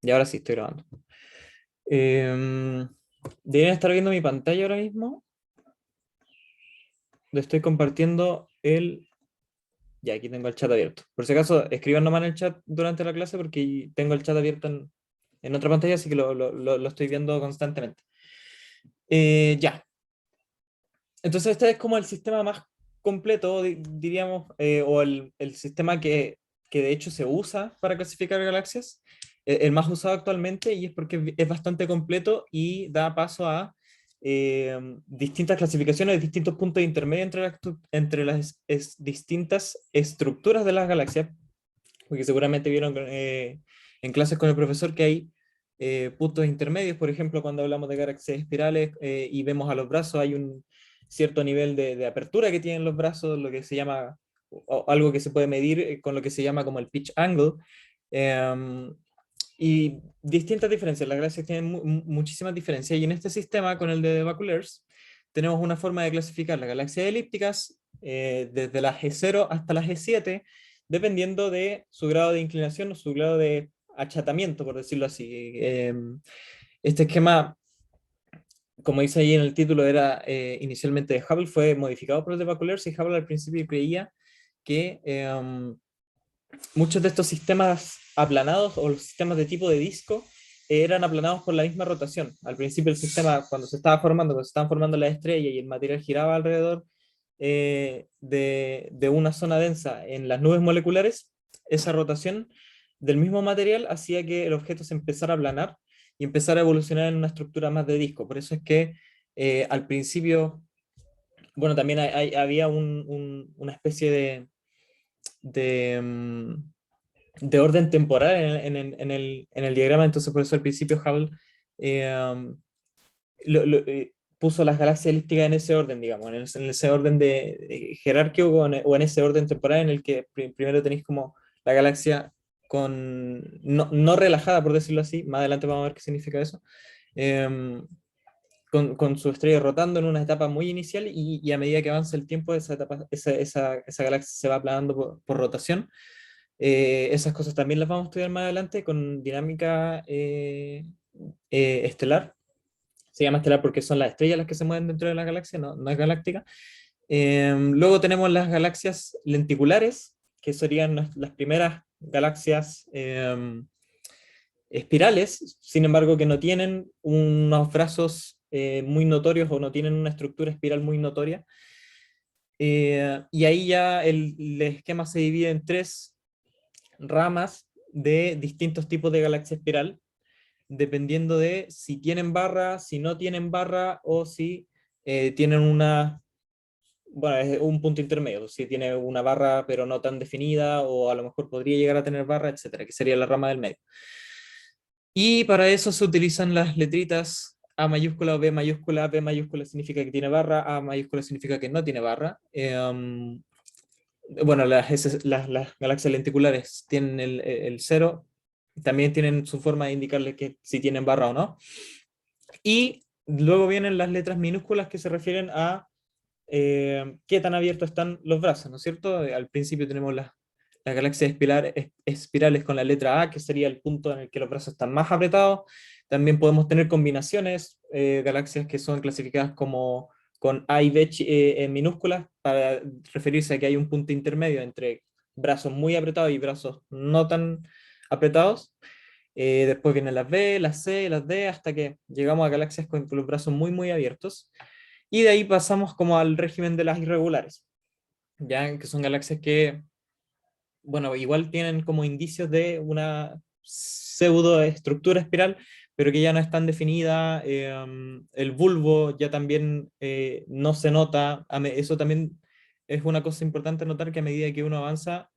Y ahora sí estoy grabando. Deberían estar viendo mi pantalla ahora mismo. Le estoy compartiendo el... Ya, aquí tengo el chat abierto. Por si acaso, escriban nomás en el chat durante la clase porque tengo el chat abierto en otra pantalla, así que lo estoy viendo constantemente. Ya. Entonces este es como el sistema más completo, diríamos, o el sistema que de hecho se usa para clasificar galaxias, el más usado actualmente, y es porque es bastante completo y da paso a distintas clasificaciones, distintos puntos de intermedio entre las distintas estructuras de las galaxias, porque seguramente vieron en clases con el profesor que hay puntos intermedios. Por ejemplo, cuando hablamos de galaxias espirales y vemos a los brazos, hay un cierto nivel de apertura que tienen los brazos, lo que se llama, o algo que se puede medir con lo que se llama como el pitch angle. Eh, y distintas diferencias, las galaxias tienen muchísimas diferencias, y en este sistema, con el de Baculers, tenemos una forma de clasificar las galaxias elípticas desde las G0 hasta las G7, dependiendo de su grado de inclinación o su grado de achatamiento, por decirlo así. Este esquema, como dice ahí en el título, era inicialmente de Hubble, fue modificado por el de Baculers, y Hubble al principio creía que muchos de estos sistemas aplanados o los sistemas de tipo de disco eran aplanados por la misma rotación. Al principio el sistema, cuando se estaba formando, cuando se estaban formando las estrellas y el material giraba alrededor de una zona densa en las nubes moleculares, esa rotación del mismo material hacía que el objeto se empezara a aplanar y empezara a evolucionar en una estructura más de disco. Por eso es que al principio, bueno, también había una especie de, mm, de orden temporal en el diagrama. Entonces por eso al principio Hubble eh, um, puso las galaxias elípticas en ese orden, digamos, en ese orden jerárquico, o en ese orden temporal en el que primero tenéis como la galaxia no relajada, por decirlo así. Más adelante vamos a ver qué significa eso. eh, con su estrella rotando en una etapa muy inicial, y a medida que avanza el tiempo, esa etapa, esa galaxia se va aplanando por rotación. Esas cosas también las vamos a estudiar más adelante con dinámica estelar. Se llama estelar porque son las estrellas las que se mueven dentro de la galaxia, no es galáctica. Luego tenemos las galaxias lenticulares, que serían las primeras galaxias espirales, sin embargo que no tienen unos brazos muy notorios, o no tienen una estructura espiral muy notoria. Y ahí ya el esquema se divide en tres ramas de distintos tipos de galaxia espiral, dependiendo de si tienen barra, si no tienen barra, o si tienen bueno, es un punto intermedio, si tiene una barra pero no tan definida, o a lo mejor podría llegar a tener barra, etcétera, que sería la rama del medio. Y para eso se utilizan las letritas A mayúscula o B mayúscula. B mayúscula significa que tiene barra, A mayúscula significa que no tiene barra. Bueno, las galaxias lenticulares tienen el cero, también tienen su forma de indicarle que si tienen barra o no. Y luego vienen las letras minúsculas, que se refieren a qué tan abiertos están los brazos, ¿no es cierto? Al principio tenemos las galaxias espirales con la letra A, que sería el punto en el que los brazos están más apretados. También podemos tener combinaciones, galaxias que son clasificadas como con A y B en minúsculas, para referirse a que hay un punto intermedio entre brazos muy apretados y brazos no tan apretados. Después vienen las B, las C, las D, hasta que llegamos a galaxias con los brazos muy abiertos. Y de ahí pasamos como al régimen de las irregulares, ya que son galaxias que, bueno, igual tienen como indicios de una pseudoestructura espiral, pero que ya no es tan definida. El bulbo ya también no se nota. Eso también es una cosa importante notar, que a medida que uno avanza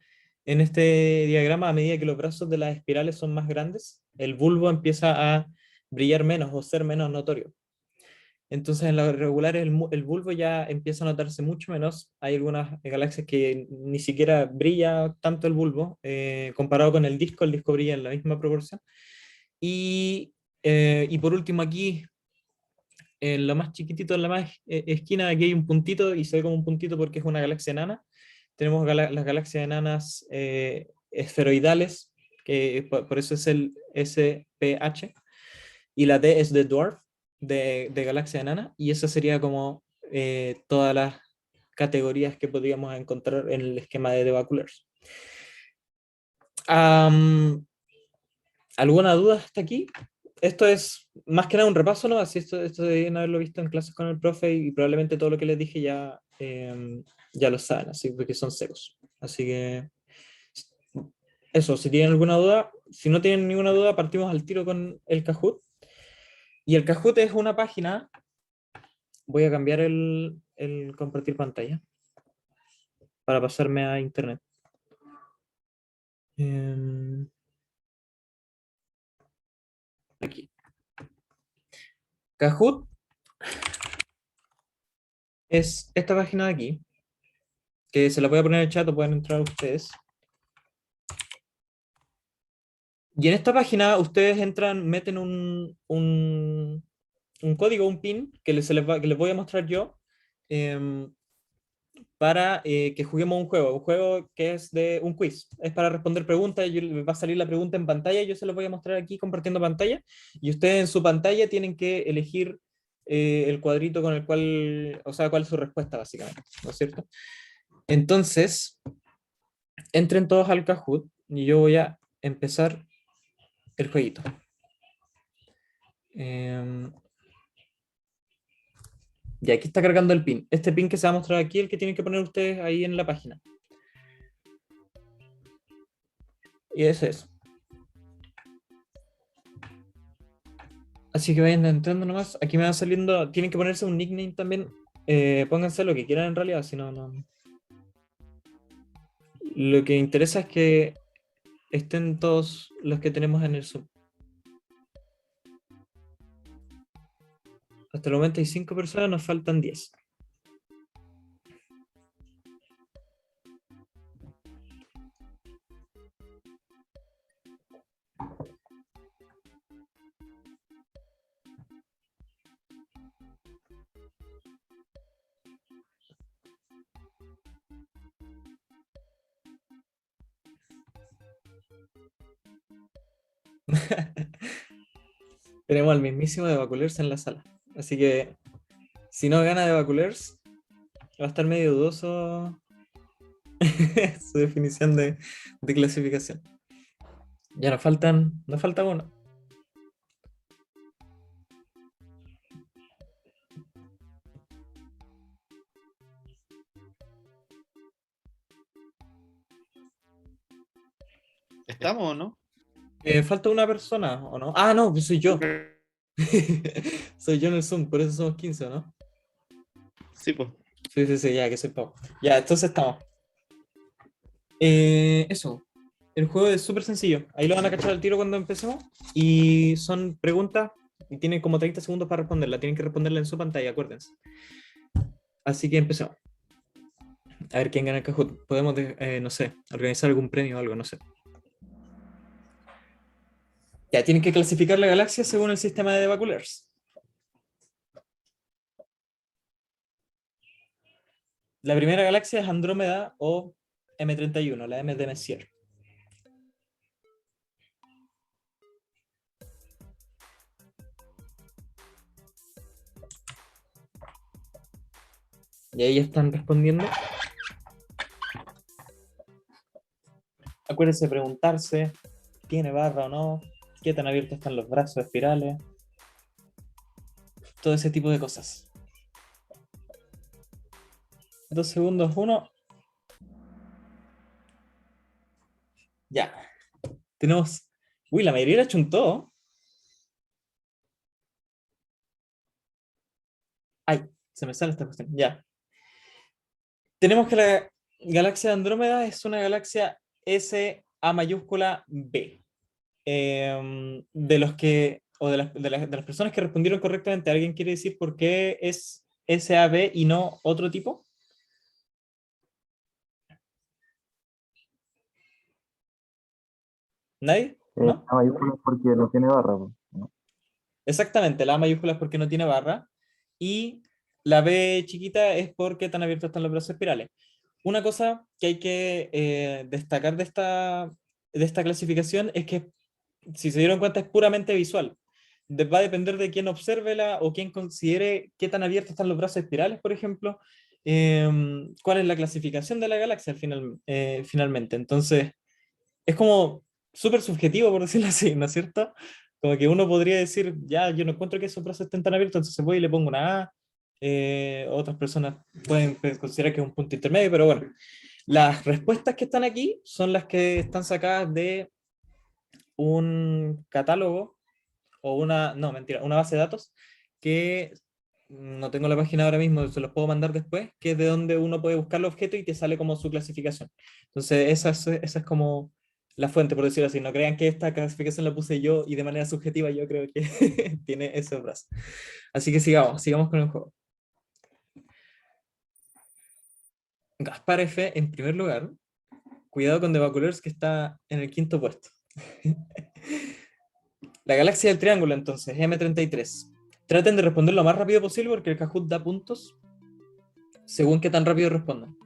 en este diagrama, a medida que los brazos de las espirales son más grandes, el bulbo empieza a brillar menos o ser menos notorio. Entonces en los regulares el bulbo ya empieza a notarse mucho menos. Hay algunas galaxias que ni siquiera brilla tanto el bulbo, comparado con el disco brilla en la misma proporción. Y por último aquí, en lo más chiquitito, en la más esquina, aquí hay un puntito, y se ve como un puntito porque es una galaxia enana. Tenemos las galaxias enanas esferoidales, que por eso es el SPH, y la D es de Dwarf, de galaxia enana, y esa sería como todas las categorías que podríamos encontrar en el esquema de Debaculars. ¿Alguna duda hasta aquí? Esto es más que nada un repaso, ¿no? Así esto deben haberlo visto en clases con el profe y probablemente todo lo que les dije ya lo saben, así porque son secos. Así que eso, si tienen alguna duda, si no tienen ninguna duda, partimos al tiro con el Kahoot. Y el Kahoot es una página, voy a cambiar el compartir pantalla para pasarme a internet. Aquí. Kahoot es esta página de aquí, que se la voy a poner en el chat o pueden entrar ustedes. Y en esta página ustedes entran, meten un código, un PIN, que les voy a mostrar yo, em, para que juguemos un juego que es de un quiz. Es para responder preguntas, va a salir la pregunta en pantalla, yo se los voy a mostrar aquí compartiendo pantalla, y ustedes en su pantalla tienen que elegir el cuadrito con el cual, o sea, cuál es su respuesta, básicamente, ¿no es cierto? Entonces, entren todos al Kahoot, y yo voy a empezar el jueguito. Y aquí está cargando el pin. Este pin que se va a mostrar aquí, el que tienen que poner ustedes ahí en la página. Y ese es. Así que vayan entrando nomás. Aquí me va saliendo. Tienen que ponerse un nickname también. Pónganse lo que quieran en realidad, si no, no. Lo que interesa es que estén todos los que tenemos en el Zoom. Hasta el momento hay 5 personas, nos faltan 10. Tenemos al mismísimo de Baculers en la sala. Así que si no gana de Baculers, va a estar medio dudoso su definición de clasificación. Ya nos falta uno. ¿Estamos o no? Falta una persona, ¿o no? Ah, no, pues soy yo. Soy yo en el Zoom, por eso somos 15, ¿no? Sí, pues. Sí, sí, sí, ya, que soy Pau. Ya, entonces estamos. Eso. El juego es súper sencillo. Ahí lo van a cachar al tiro cuando empecemos. Y son preguntas y tienen como 30 segundos para responderla. Tienen que responderla en su pantalla, acuérdense. Así que empecemos. A ver quién gana el Kahoot. Podemos, no sé, organizar algún premio o algo, no sé. Ya, tienen que clasificar la galaxia según el sistema de Baculers. La primera galaxia es Andrómeda o M31, la M de Messier. Y ahí están respondiendo. Acuérdense de preguntarse, ¿tiene barra o no? ¿Qué tan abiertos están los brazos espirales? Todo ese tipo de cosas. 2 segundos, uno. Ya. Tenemos. Uy, la mayoría la chuntó. Ay, se me sale esta cuestión. Ya. Tenemos que la galaxia de Andrómeda es una galaxia SA mayúscula B. De los que, o de las personas que respondieron correctamente, ¿alguien quiere decir por qué es SAB y no otro tipo? ¿Nadie? ¿No? La mayúscula es porque no tiene barra, po, ¿no? Exactamente, la A mayúscula es porque no tiene barra y la B chiquita es porque tan abiertos están los brazos espirales. Una cosa que hay que destacar de esta clasificación es que, si se dieron cuenta, es puramente visual. Va a depender de quién observe o quién considere qué tan abiertos están los brazos espirales, por ejemplo, cuál es la clasificación de la galaxia finalmente. Entonces, es como súper subjetivo, por decirlo así, ¿no es cierto? Como que uno podría decir, ya, yo no encuentro que esos brazos estén tan abiertos, entonces voy y le pongo una A. Otras personas pueden considerar que es un punto intermedio, pero bueno, las respuestas que están aquí son las que están sacadas de un catálogo o no, mentira, una base de datos que no tengo la página ahora mismo, se los puedo mandar después, que es de donde uno puede buscar el objeto y te sale como su clasificación. Entonces, esa es como la fuente, por decirlo así. No crean que esta clasificación la puse yo y de manera subjetiva yo creo que tiene ese brazo. Así que sigamos con el juego. Gaspar F en primer lugar. Cuidado con The Baculers, que está en el quinto puesto. La galaxia del triángulo, entonces, M33. Traten de responder lo más rápido posible porque el Kahoot da puntos según qué tan rápido respondan.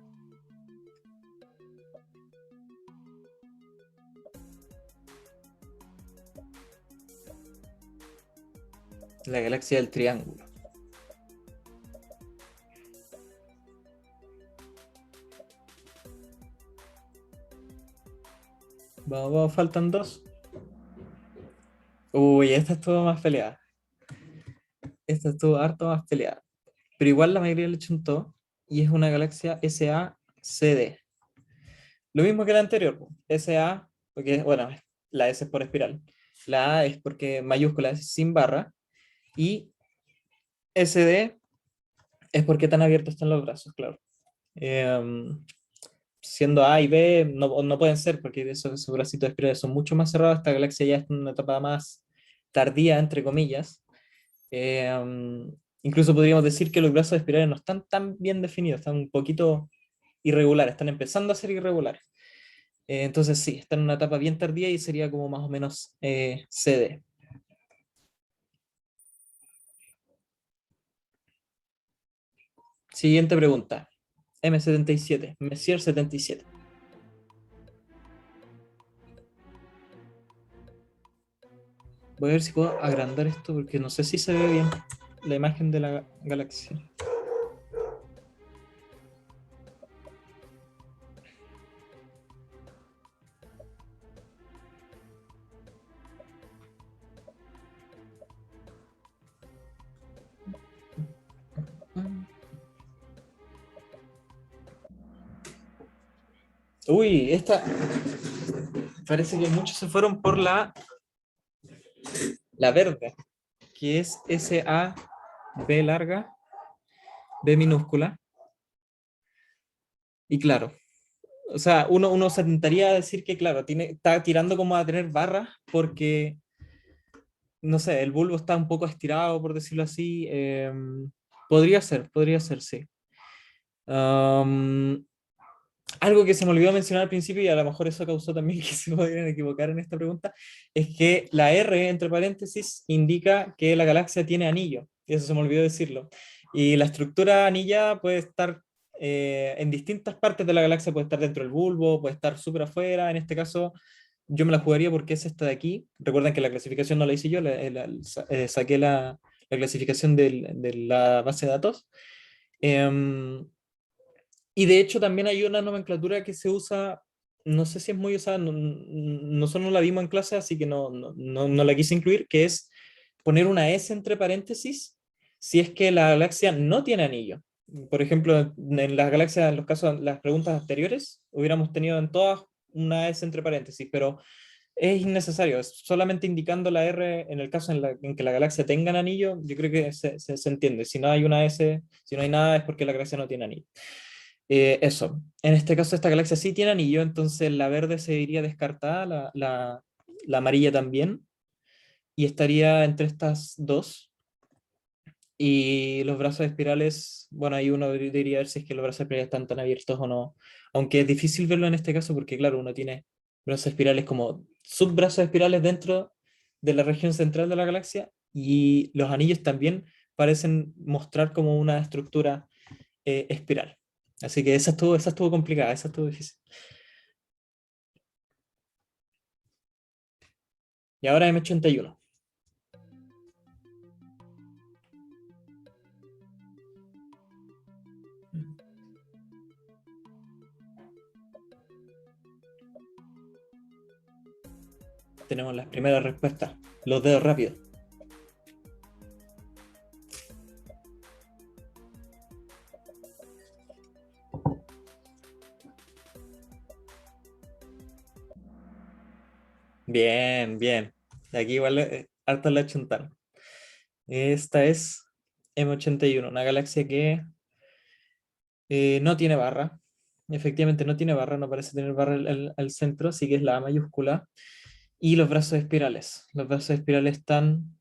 La galaxia del triángulo. Vamos, faltan dos. Uy, esta estuvo más peleada. Esta estuvo harto más peleada. Pero igual la mayoría le chuntó. Y es una galaxia SACD. Lo mismo que la anterior. SA, porque, bueno, la S es por espiral. La A es porque mayúscula es sin barra. Y SD es porque tan abiertos están los brazos, claro. Siendo A y B, no pueden ser, porque esos bracitos de espiral son mucho más cerrados. Esta galaxia ya es una etapa más tardía, entre comillas. Incluso podríamos decir que los brazos espirales no están tan bien definidos, están un poquito irregulares, están empezando a ser irregulares. Entonces sí, están en una etapa bien tardía y sería como más o menos CD. Siguiente pregunta. M77, Messier 77. Voy a ver si puedo agrandar esto porque no sé si se ve bien la imagen de la galaxia. Uy, esta parece que muchos se fueron por la verde, que es S-A-B larga, B minúscula. Y claro, o sea, uno se tentaría a decir que, claro, está tirando como a tener barras porque, no sé, el bulbo está un poco estirado, por decirlo así. Podría ser, sí. Um, Algo que se me olvidó mencionar al principio, y a lo mejor eso causó también que se pudieran equivocar en esta pregunta, es que la R, entre paréntesis, indica que la galaxia tiene anillo, y eso se me olvidó decirlo. Y la estructura anilla puede estar en distintas partes de la galaxia, puede estar dentro del bulbo, puede estar súper afuera. En este caso, yo me la jugaría porque es esta de aquí. Recuerden que la clasificación no la hice yo, saqué la clasificación de la base de datos. Em, y de hecho también hay una nomenclatura que se usa, no sé si es muy usada, nosotros no la vimos en clase, así que no la quise incluir, que es poner una S entre paréntesis si es que la galaxia no tiene anillo. Por ejemplo, en las galaxias, en los casos, las preguntas anteriores, hubiéramos tenido en todas una S entre paréntesis, pero es innecesario, es solamente indicando la R en el caso en que la galaxia tenga un anillo, yo creo que se entiende. Si no hay una S, si no hay nada, es porque la galaxia no tiene anillo. Eso, en este caso esta galaxia sí tiene anillo, entonces la verde se iría descartada, la amarilla también, y estaría entre estas dos. Y los brazos espirales, bueno, ahí uno debería ver si es que los brazos espirales están tan abiertos o no, aunque es difícil verlo en este caso porque claro, uno tiene brazos espirales como subbrazos espirales dentro de la región central de la galaxia y los anillos también parecen mostrar como una estructura espiral. Así que esa estuvo complicada, esa estuvo difícil. Y ahora M81. Tenemos las primeras respuestas. Los dedos rápidos. Bien, bien. Aquí igual harto la chuntaron. Esta es M81, una galaxia que no tiene barra. Efectivamente no tiene barra, no parece tener barra al centro, sí que es la A mayúscula. Y los brazos espirales. Los brazos espirales están,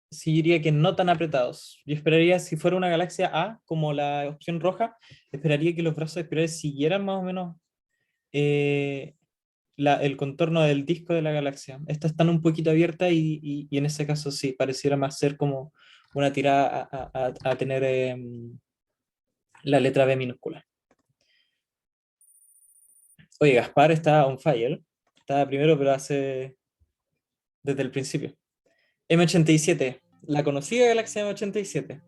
sí diría que no tan apretados. Yo esperaría, si fuera una galaxia A, como la opción roja, esperaría que los brazos espirales siguieran más o menos eh, el contorno del disco de la galaxia. Estas están un poquito abiertas y en ese caso sí, pareciera más ser como una tirada a tener la letra B minúscula. Oye, Gaspar está on fire. Estaba primero, pero hace desde el principio. M87, la conocida galaxia M87.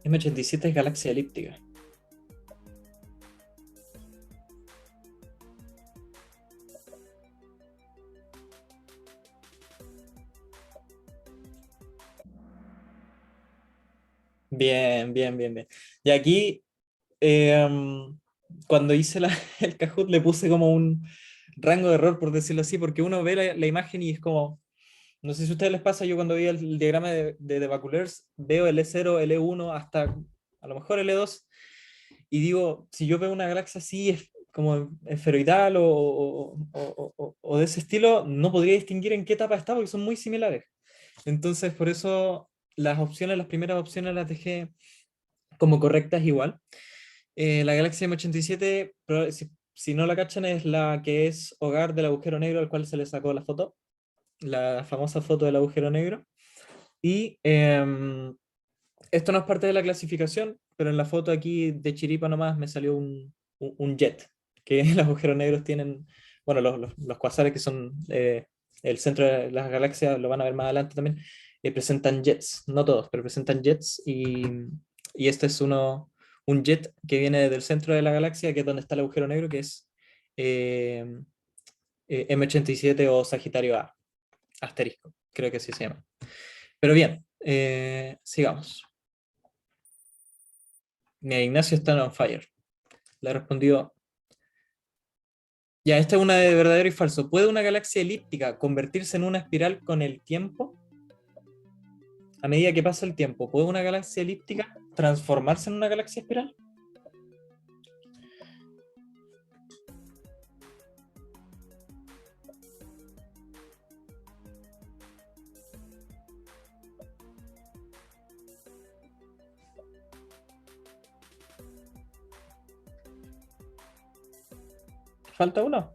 M87 es galaxia elíptica. Bien, bien, bien, bien. Y aquí, cuando hice el Kahoot, le puse como un rango de error, por decirlo así, porque uno ve la imagen y es como, no sé si a ustedes les pasa, yo cuando vi el diagrama de Baculers, veo el E0, el E1, hasta a lo mejor el E2, y digo, si yo veo una galaxia así, es como esferoidal o de ese estilo, no podría distinguir en qué etapa está, porque son muy similares. Entonces, por eso las primeras opciones las dejé como correctas igual. La galaxia M87, si no la cachan, es la que es hogar del agujero negro al cual se le sacó la foto, la famosa foto del agujero negro. Y esto no es parte de la clasificación, pero en la foto aquí de chiripa nomás me salió un jet, que los agujeros negros tienen, bueno, los cuasares que son el centro de las galaxias, lo van a ver más adelante también, presentan jets, no todos, pero presentan jets y este es un jet que viene del centro de la galaxia, que es donde está el agujero negro, que es eh, M87 o Sagitario A, asterisco, creo que así se llama. Pero bien, sigamos. Mira, Ignacio está on fire. Le respondió, ya, esta es una de verdadero y falso. ¿Puede una galaxia elíptica convertirse en una espiral con el tiempo? A medida que pasa el tiempo, ¿puede una galaxia elíptica transformarse en una galaxia espiral? ¿Falta uno?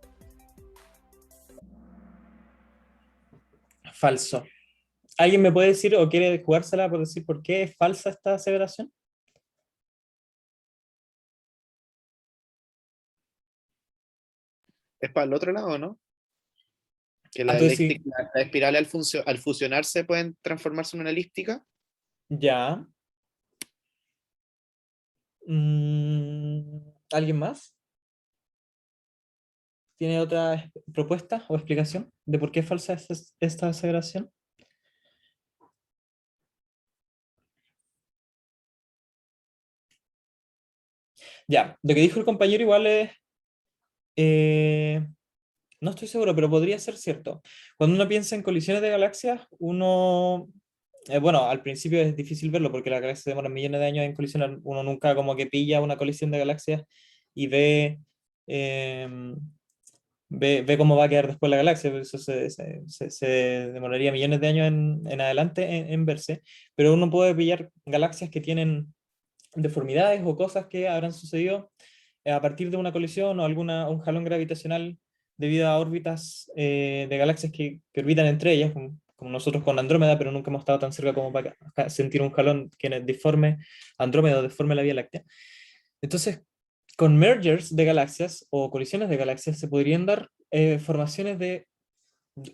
Falso. ¿Alguien me puede decir o quiere jugársela por decir por qué es falsa esta aseveración? Es para el otro lado, ¿no? Que Ah, entonces sí, la espiral al fusionarse pueden transformarse en una elíptica. ya. ¿Alguien más? ¿Tiene otra propuesta o explicación de por qué es falsa esta aseveración? Ya, lo que dijo el compañero igual es, eh, no estoy seguro, pero podría ser cierto. Cuando uno piensa en colisiones de galaxias, bueno, al principio es difícil verlo porque las galaxias demoran millones de años en colisionar. Uno nunca como que pilla una colisión de galaxias y eh, ve cómo va a quedar después la galaxia. Por eso se demoraría millones de años en adelante en verse. Pero uno puede pillar galaxias que tienen deformidades o cosas que habrán sucedido a partir de una colisión o un jalón gravitacional debido a órbitas de galaxias que orbitan entre ellas, como nosotros con Andrómeda, pero nunca hemos estado tan cerca como para sentir un jalón que deforme Andrómeda o deforme la Vía Láctea. Entonces, con mergers de galaxias o colisiones de galaxias se podrían dar formaciones de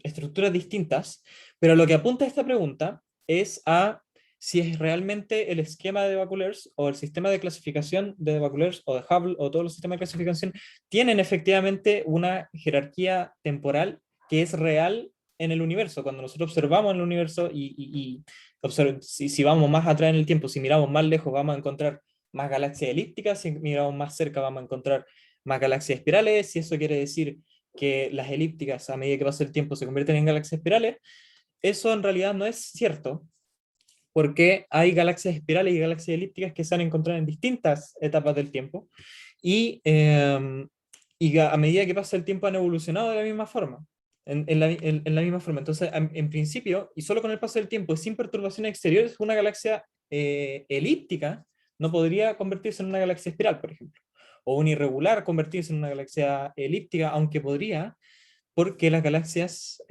estructuras distintas, pero lo que apunta a esta pregunta es a si es realmente el esquema de Baculers o el sistema de clasificación de Baculers o de Hubble o todos los sistemas de clasificación tienen efectivamente una jerarquía temporal que es real en el universo. Cuando nosotros observamos el universo si vamos más atrás en el tiempo, si miramos más lejos, vamos a encontrar más galaxias elípticas, si miramos más cerca, vamos a encontrar más galaxias espirales, si eso quiere decir que las elípticas a medida que pasa el tiempo se convierten en galaxias espirales, eso en realidad no es cierto, porque hay galaxias espirales y galaxias elípticas que se han encontrado en distintas etapas del tiempo y a medida que pasa el tiempo han evolucionado de la misma forma. En la misma forma. Entonces, en principio, y solo con el paso del tiempo y sin perturbaciones exteriores, una galaxia elíptica no podría convertirse en una galaxia espiral, por ejemplo. O un irregular convertirse en una galaxia elíptica, aunque podría, porque las galaxias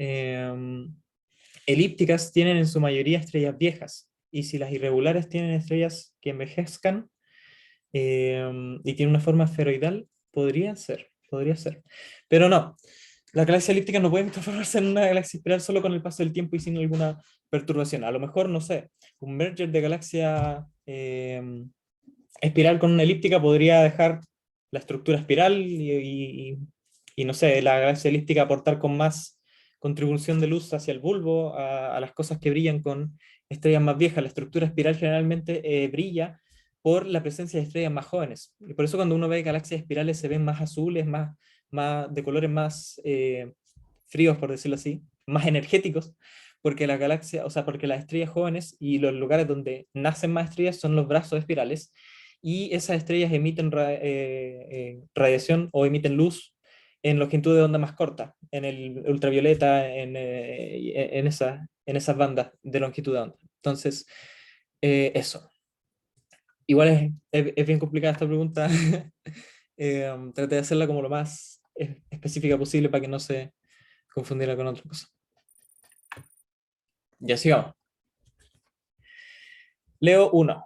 elípticas tienen en su mayoría estrellas viejas. Y si las irregulares tienen estrellas que envejezcan y tienen una forma esferoidal, podría ser. Pero no, las galaxias elípticas no pueden transformarse en una galaxia espiral solo con el paso del tiempo y sin alguna perturbación. A lo mejor, no sé, un merger de galaxia espiral con una elíptica podría dejar la estructura espiral y no sé, la galaxia elíptica aportar con más contribución de luz hacia el bulbo, a las cosas que brillan con estrellas más viejas. La estructura espiral generalmente brilla por la presencia de estrellas más jóvenes. Y por eso cuando uno ve galaxias espirales se ven más azules, más de colores más fríos, por decirlo así, más energéticos, porque la galaxia, o sea, porque las estrellas jóvenes y los lugares donde nacen más estrellas son los brazos espirales, y esas estrellas emiten radiación o emiten luz en longitud de onda más corta, en el ultravioleta, en esas bandas de longitud de onda. Entonces, eso. Igual es bien complicada esta pregunta. Traté de hacerla como lo más específica posible para que no se confundiera con otra cosa. Ya sigamos. Leo 1.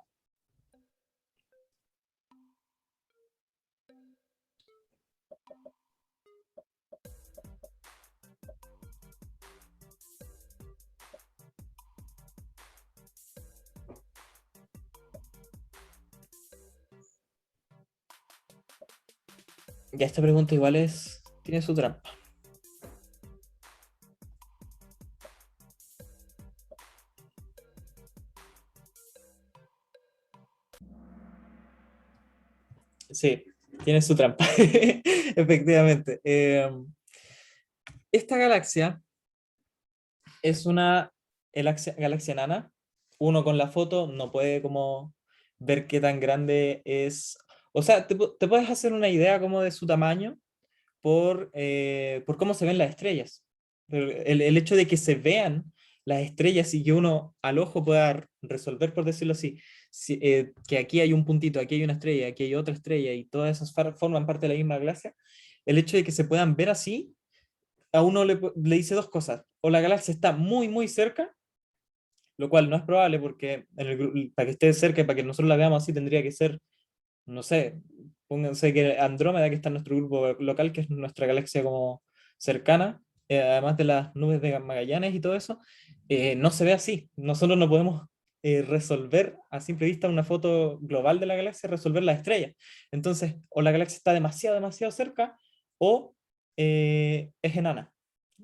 Ya esta pregunta igual tiene su trampa. Sí, tiene su trampa. Efectivamente. Esta galaxia es una galaxia enana. Uno con la foto no puede como ver qué tan grande es. O sea, te puedes hacer una idea como de su tamaño por cómo se ven las estrellas. Pero el hecho de que se vean las estrellas y que uno al ojo pueda resolver, por decirlo así, que aquí hay un puntito, aquí hay una estrella, aquí hay otra estrella y todas esas forman parte de la misma galaxia, el hecho de que se puedan ver así, a uno le dice dos cosas. O la galaxia está muy, muy cerca, lo cual no es probable porque para que esté cerca y para que nosotros la veamos así tendría que ser, no sé, pónganse que Andrómeda, que está en nuestro grupo local, que es nuestra galaxia como cercana, además de las nubes de Magallanes y todo eso, no se ve así. Nosotros no podemos resolver a simple vista una foto global de la galaxia, resolver la estrella. Entonces, o la galaxia está demasiado, demasiado cerca, o es enana.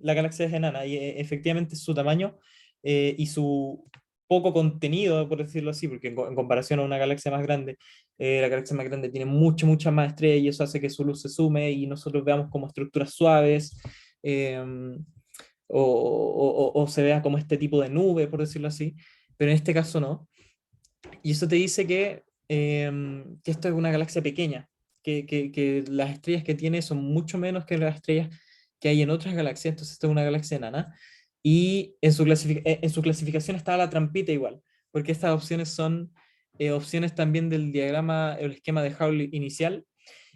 La galaxia es enana y efectivamente su tamaño y su poco contenido, por decirlo así, porque en comparación a una galaxia más grande, la galaxia más grande tiene muchas más estrellas y eso hace que su luz se sume y nosotros veamos como estructuras suaves eh, o se vea como este tipo de nube, por decirlo así, pero en este caso no. Y eso te dice que esto es una galaxia pequeña, que las estrellas que tiene son mucho menos que las estrellas que hay en otras galaxias, entonces esto es una galaxia enana. Y en su clasificación está la trampita igual, porque estas opciones son opciones también del diagrama, el esquema de Hubble inicial.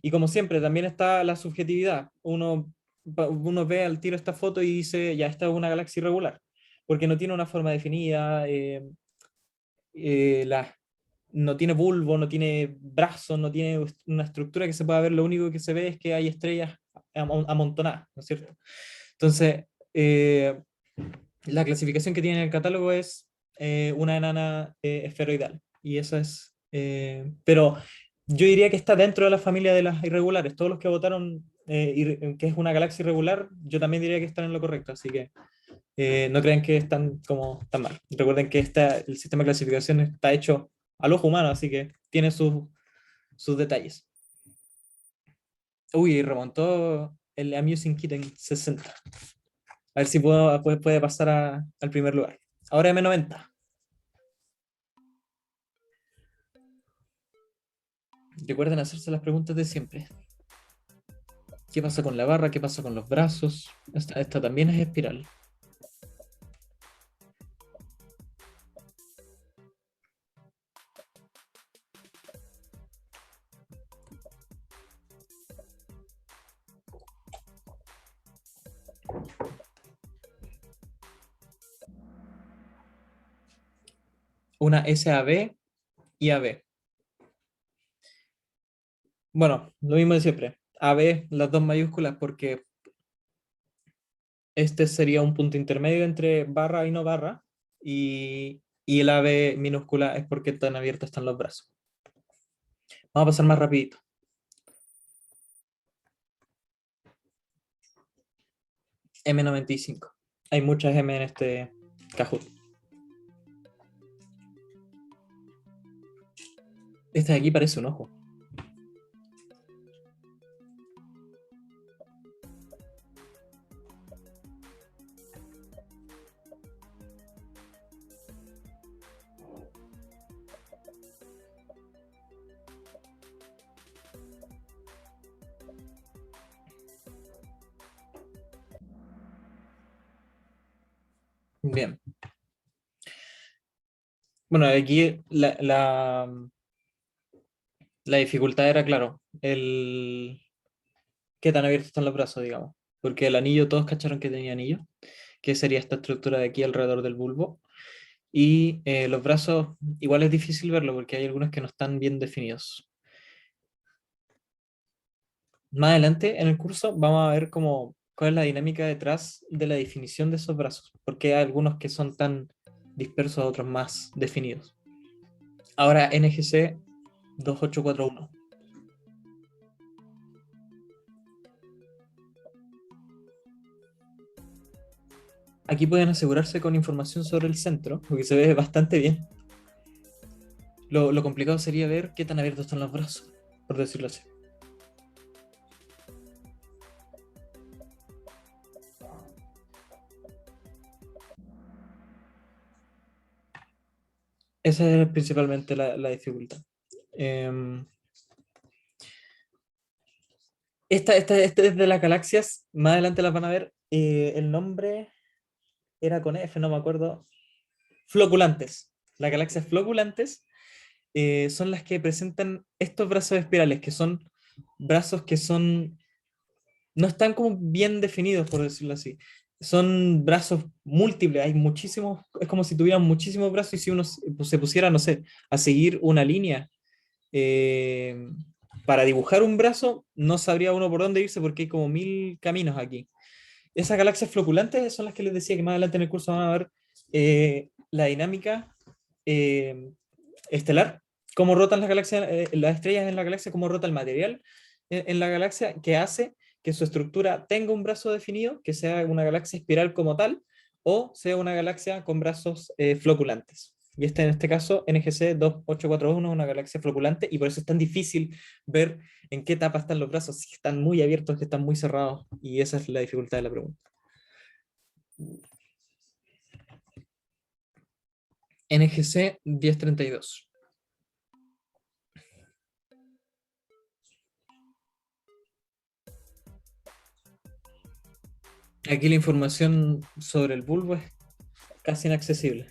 Y como siempre, también está la subjetividad. Uno ve al tiro esta foto y dice, ya, esta es una galaxia irregular, porque no tiene una forma definida, no tiene bulbo, no tiene brazos, no tiene una estructura que se pueda ver, lo único que se ve es que hay estrellas amontonadas, ¿no es cierto? Entonces, la clasificación que tiene en el catálogo es una enana esferoidal, y eso es, pero yo diría que está dentro de la familia de las irregulares. Todos los que votaron que es una galaxia irregular, yo también diría que están en lo correcto, así que no crean que están como tan mal. Recuerden que el sistema de clasificación está hecho al ojo humano, así que tiene sus detalles. Uy, remontó el Amusing Kitten 60. A ver si puede pasar al primer lugar. Ahora M90. Recuerden hacerse las preguntas de siempre. ¿Qué pasa con la barra? ¿Qué pasa con los brazos? Esta también es espiral. Una SAB y AB. Bueno, lo mismo de siempre. AB, las dos mayúsculas, porque este sería un punto intermedio entre barra y no barra. Y el AB minúscula es porque tan abiertos están los brazos. Vamos a pasar más rapidito. M95. Hay muchas M en este Kahoot. Este de aquí parece un ojo. Bien. Bueno, aquí la dificultad era, claro, qué tan abiertos están los brazos, digamos. Porque el anillo, todos cacharon que tenía anillo, que sería esta estructura de aquí alrededor del bulbo. Y los brazos, igual es difícil verlo porque hay algunos que no están bien definidos. Más adelante en el curso vamos a ver cuál es la dinámica detrás de la definición de esos brazos, porque hay algunos que son tan dispersos, otros más definidos. Ahora NGC 2841. Aquí pueden asegurarse con información sobre el centro, porque se ve bastante bien. Lo complicado sería ver qué tan abiertos están los brazos, por decirlo así. Esa es principalmente la dificultad. Em, esta es de las galaxias, más adelante las van a ver. El nombre era con F, no me acuerdo. Floculantes. Las galaxias floculantes son las que presentan estos brazos espirales, que son brazos que no están como bien definidos, por decirlo así. Son brazos múltiples, hay muchísimos, es como si tuvieran muchísimos brazos y si uno se pusiera, no sé, a seguir una línea eh, para dibujar un brazo, no sabría uno por dónde irse porque hay como 1000 caminos aquí. Esas galaxias floculantes son las que les decía que más adelante en el curso van a ver la dinámica eh, estelar, cómo rotan las galaxias, las estrellas en la galaxia, cómo rota el material en la galaxia, que hace que su estructura tenga un brazo definido, que sea una galaxia espiral como tal, o sea una galaxia con brazos floculantes. Y en este caso, NGC 2841 es una galaxia floculante, y por eso es tan difícil ver en qué etapa están los brazos, si están muy abiertos, si están muy cerrados, y esa es la dificultad de la pregunta. NGC 1032. Aquí la información sobre el bulbo es casi inaccesible.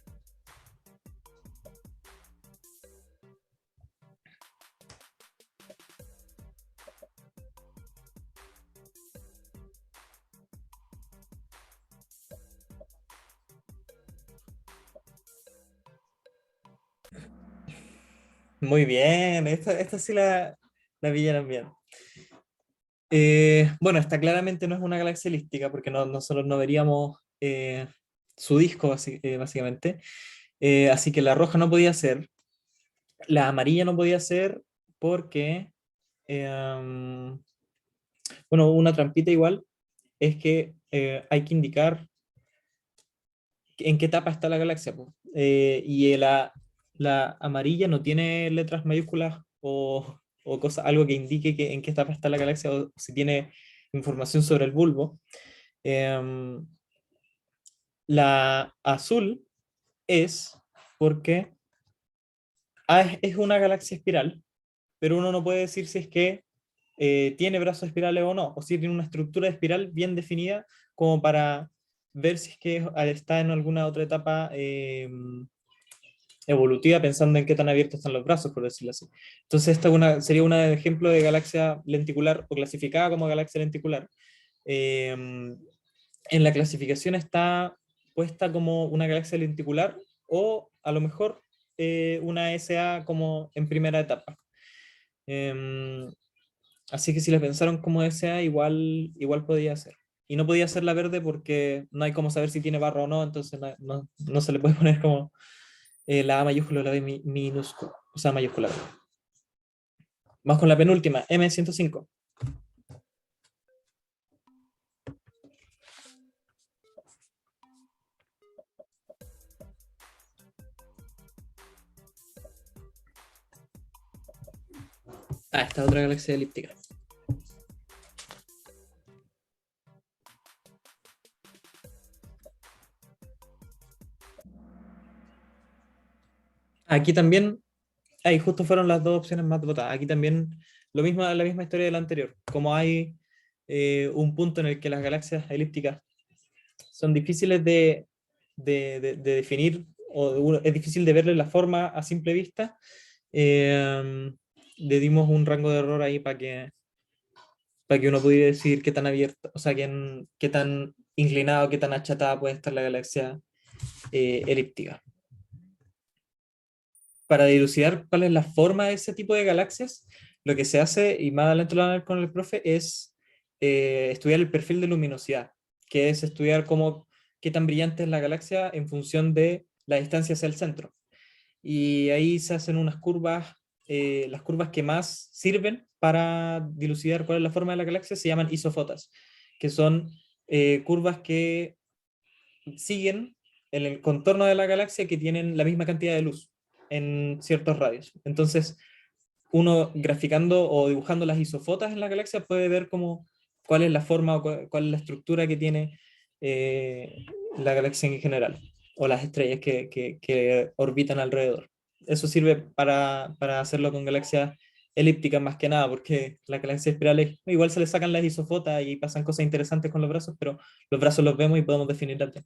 Muy bien, esta sí la pillaron bien. Bueno, esta claramente no es una galaxia elíptica porque nosotros no veríamos su disco básicamente. Así que la roja no podía ser, la amarilla no podía ser porque, bueno, una trampita igual es que hay que indicar en qué etapa está la galaxia, po. Y la amarilla no tiene letras mayúsculas o algo que indique en qué etapa está la galaxia o si tiene información sobre el bulbo. Em, la azul es porque es una galaxia espiral, pero uno no puede decir si es que tiene brazos espirales o no, o si tiene una estructura de espiral bien definida como para ver si es que está en alguna otra etapa evolutiva, pensando en qué tan abiertos están los brazos, por decirlo así. Entonces, esta sería un ejemplo de galaxia lenticular o clasificada como galaxia lenticular. En la clasificación está puesta como una galaxia lenticular o a lo mejor una SA como en primera etapa. Em, Así que si la pensaron como SA, igual podía ser. Y no podía ser la verde porque no hay como saber si tiene barra o no, entonces no se le puede poner como la A mayúscula o la B minúscula, o sea, mayúscula. Vamos con la penúltima, M105. Ah, esta otra galaxia elíptica. Aquí también, ahí justo fueron las dos opciones más votadas. Aquí también la misma historia de la anterior. Como hay un punto en el que las galaxias elípticas son difíciles de definir, es difícil de verle la forma a simple vista, le dimos un rango de error ahí para que uno pudiera decir qué tan abierto, o sea, qué tan inclinado, qué tan achatada puede estar la galaxia elíptica. Para dilucidar cuál es la forma de ese tipo de galaxias, lo que se hace, y más adelante lo van a ver con el profe, es estudiar el perfil de luminosidad, que es estudiar qué tan brillante es la galaxia en función de la distancia hacia el centro. Y ahí se hacen unas curvas, las curvas que más sirven para dilucidar cuál es la forma de la galaxia se llaman isofotas, que son curvas que siguen en el contorno de la galaxia que tienen la misma cantidad de luz en ciertos radios. Entonces, uno graficando o dibujando las isofotas en la galaxia puede ver cuál es la forma o cuál es la estructura que tiene la galaxia en general, o las estrellas que orbitan alrededor. Eso sirve para hacerlo con galaxias elípticas más que nada, porque las galaxias espirales igual se les sacan las isofotas y pasan cosas interesantes con los brazos, pero los brazos los vemos y podemos definir antes.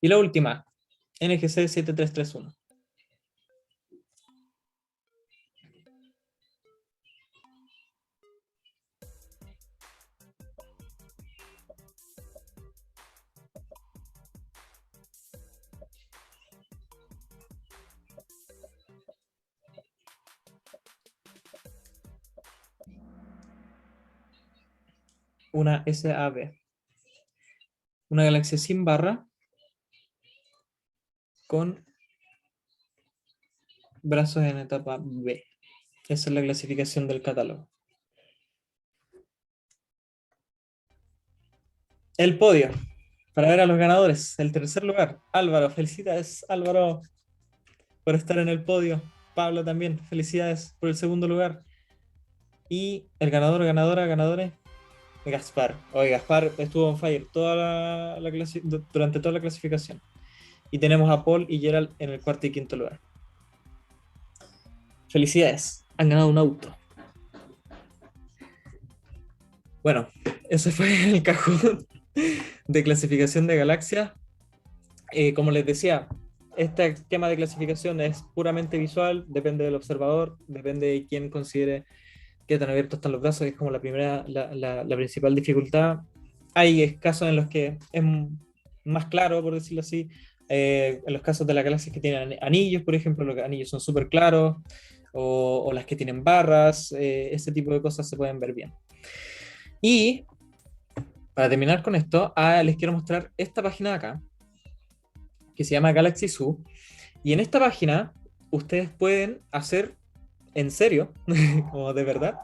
Y la última, NGC 7331. Una SAB. Una galaxia sin barra con brazos en etapa B. Esa es la clasificación del catálogo. El podio, para ver a los ganadores. El tercer lugar, Álvaro. Felicidades, Álvaro, por estar en el podio. Pablo también, felicidades por el segundo lugar. Y el ganador, ganadora, ganadores, Gaspar. Oye, Gaspar estuvo on fire durante toda la clasificación. Y tenemos a Paul y Gerald en el cuarto y quinto lugar. Felicidades, han ganado un auto. Bueno, ese fue el cajón de clasificación de galaxias. Como les decía, este esquema de clasificación es puramente visual, depende del observador, depende de quién considere qué tan abiertos están los brazos, que es como la principal dificultad. Hay casos en los que es más claro, por decirlo así, En los casos de las galaxias que tienen anillos, por ejemplo, los anillos son súper claros, o las que tienen barras, ese tipo de cosas se pueden ver bien. Y para terminar con esto, les quiero mostrar esta página de acá, que se llama Galaxy Zoo. Y en esta página ustedes pueden hacer en serio, como de verdad,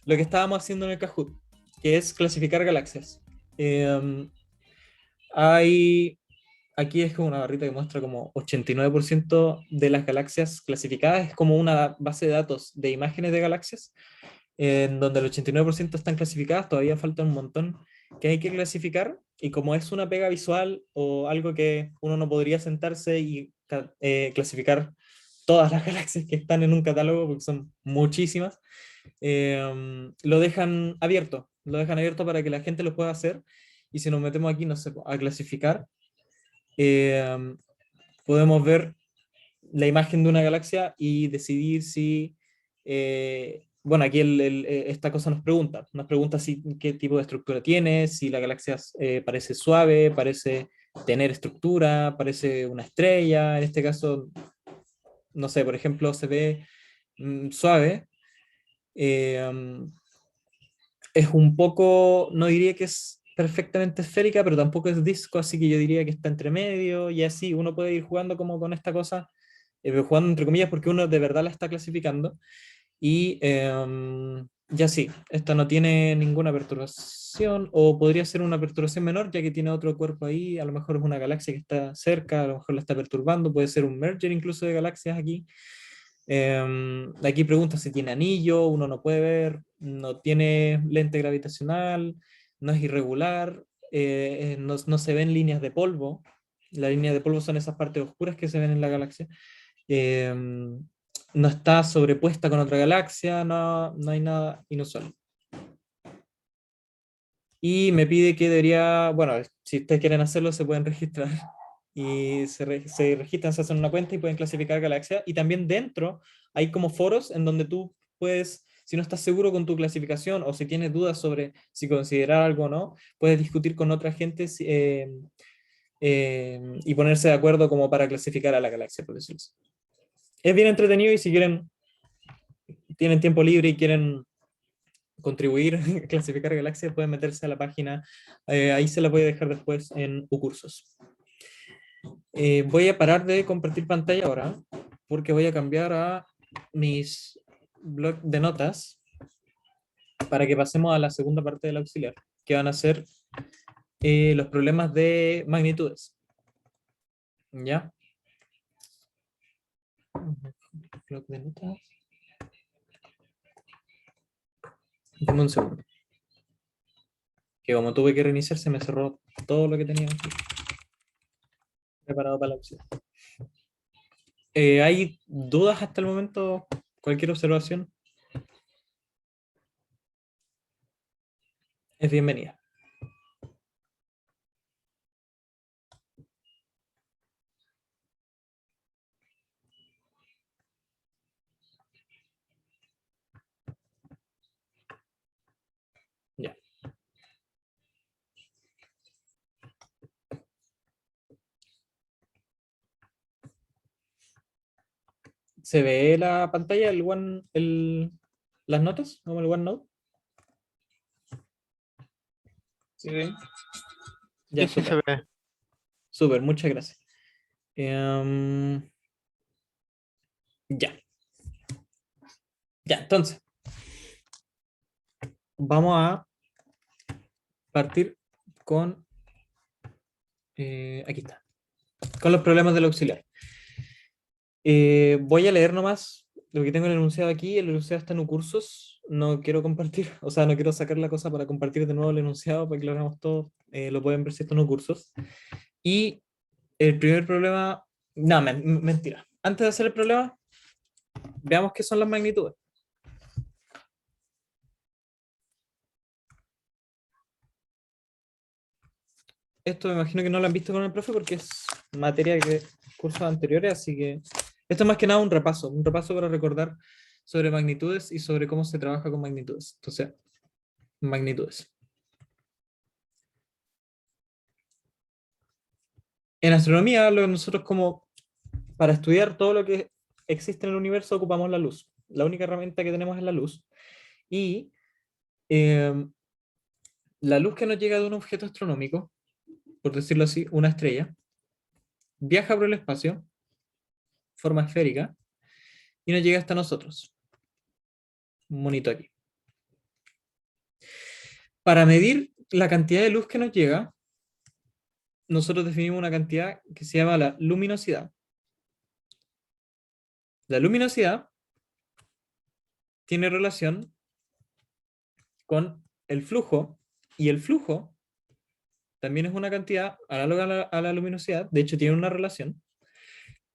lo que estábamos haciendo en el Kahoot, que es clasificar galaxias. Hay, aquí es como una barrita que muestra como 89% de las galaxias clasificadas, es como una base de datos de imágenes de galaxias, en donde el 89% están clasificadas, todavía falta un montón que hay que clasificar, y como es una pega visual o algo que uno no podría sentarse y clasificar todas las galaxias que están en un catálogo, porque son muchísimas, lo dejan abierto para que la gente lo pueda hacer, y si nos metemos aquí, no sé, a clasificar, eh, podemos ver la imagen de una galaxia y decidir si, bueno, aquí esta cosa nos pregunta si, qué tipo de estructura tiene, si la galaxia parece suave, parece tener estructura, parece una estrella, en este caso, no sé, por ejemplo, se ve suave, um, es un poco, no diría que es perfectamente esférica, pero tampoco es disco, así que yo diría que está entre medio, y así uno puede ir jugando como con esta cosa, jugando entre comillas porque uno de verdad la está clasificando, y ya sí, esta no tiene ninguna perturbación, o podría ser una perturbación menor, ya que tiene otro cuerpo ahí, a lo mejor es una galaxia que está cerca, a lo mejor la está perturbando, puede ser un merger incluso de galaxias aquí. Aquí pregunta si tiene anillo, uno no puede ver, no tiene lente gravitacional, no es irregular, no se ven líneas de polvo. Las líneas de polvo son esas partes oscuras que se ven en la galaxia. No está sobrepuesta con otra galaxia, no hay nada inusual. Y me pide que debería, bueno, si ustedes quieren hacerlo, se pueden registrar. Y se registran, se hacen una cuenta y pueden clasificar galaxias. Y también dentro hay como foros en donde tú puedes, si no estás seguro con tu clasificación o si tienes dudas sobre si considerar algo o no, puedes discutir con otra gente y ponerse de acuerdo como para clasificar a la galaxia, por decirlo así. Es bien entretenido, y si quieren, tienen tiempo libre y quieren contribuir, clasificar galaxias, pueden meterse a la página. Ahí se la voy a dejar después en UCursos. Voy a parar de compartir pantalla ahora, porque voy a cambiar a mis blogs de notas para que pasemos a la segunda parte del auxiliar, que van a ser los problemas de magnitudes. ¿Ya? Blog de notas. Dame un segundo. Que como tuve que reiniciar, se me cerró todo lo que tenía aquí preparado para la auxiliar. ¿Hay dudas hasta el momento? ¿Cualquier observación? Es bienvenida. Ya. ¿Se ve la pantalla, las notas, como el OneNote? ¿Sí ven? Ya, Sí, sí se súper. ve. Súper, muchas gracias. Ya. Ya, entonces, vamos a partir con, aquí está, con los problemas del auxiliar. Voy a leer nomás lo que tengo en el enunciado aquí. El enunciado está en UCursos. No quiero compartir, o sea, no quiero sacar la cosa para compartir de nuevo el enunciado para que lo hagamos todo. Lo pueden ver si está en UCursos. Y el primer problema, no, mentira. Antes de hacer el problema, veamos qué son las magnitudes. Esto me imagino que no lo han visto con el profe porque es materia de cursos anteriores, así que esto es más que nada un repaso para recordar sobre magnitudes y sobre cómo se trabaja con magnitudes. Entonces, magnitudes. En astronomía, nosotros como para estudiar todo lo que existe en el universo ocupamos la luz. La única herramienta que tenemos es la luz. Y eh, la luz que nos llega de un objeto astronómico, por decirlo así, una estrella, viaja por el espacio, forma esférica, y nos llega hasta nosotros. Un monito aquí. Para medir la cantidad de luz que nos llega, nosotros definimos una cantidad que se llama la luminosidad. La luminosidad tiene relación con el flujo, y el flujo también es una cantidad análoga a la luminosidad, de hecho tiene una relación,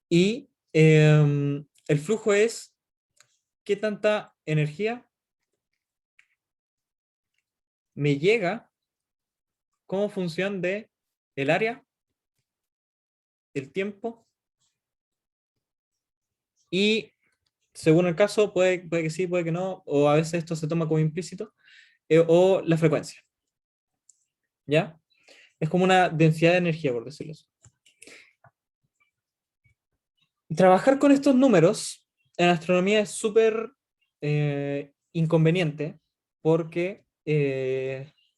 y el flujo es qué tanta energía me llega como función de el área, el tiempo, y según el caso, puede que sí, puede que no, o a veces esto se toma como implícito, o la frecuencia, ¿ya? Es como una densidad de energía, por decirlo así. Trabajar con estos números en astronomía es súper inconveniente porque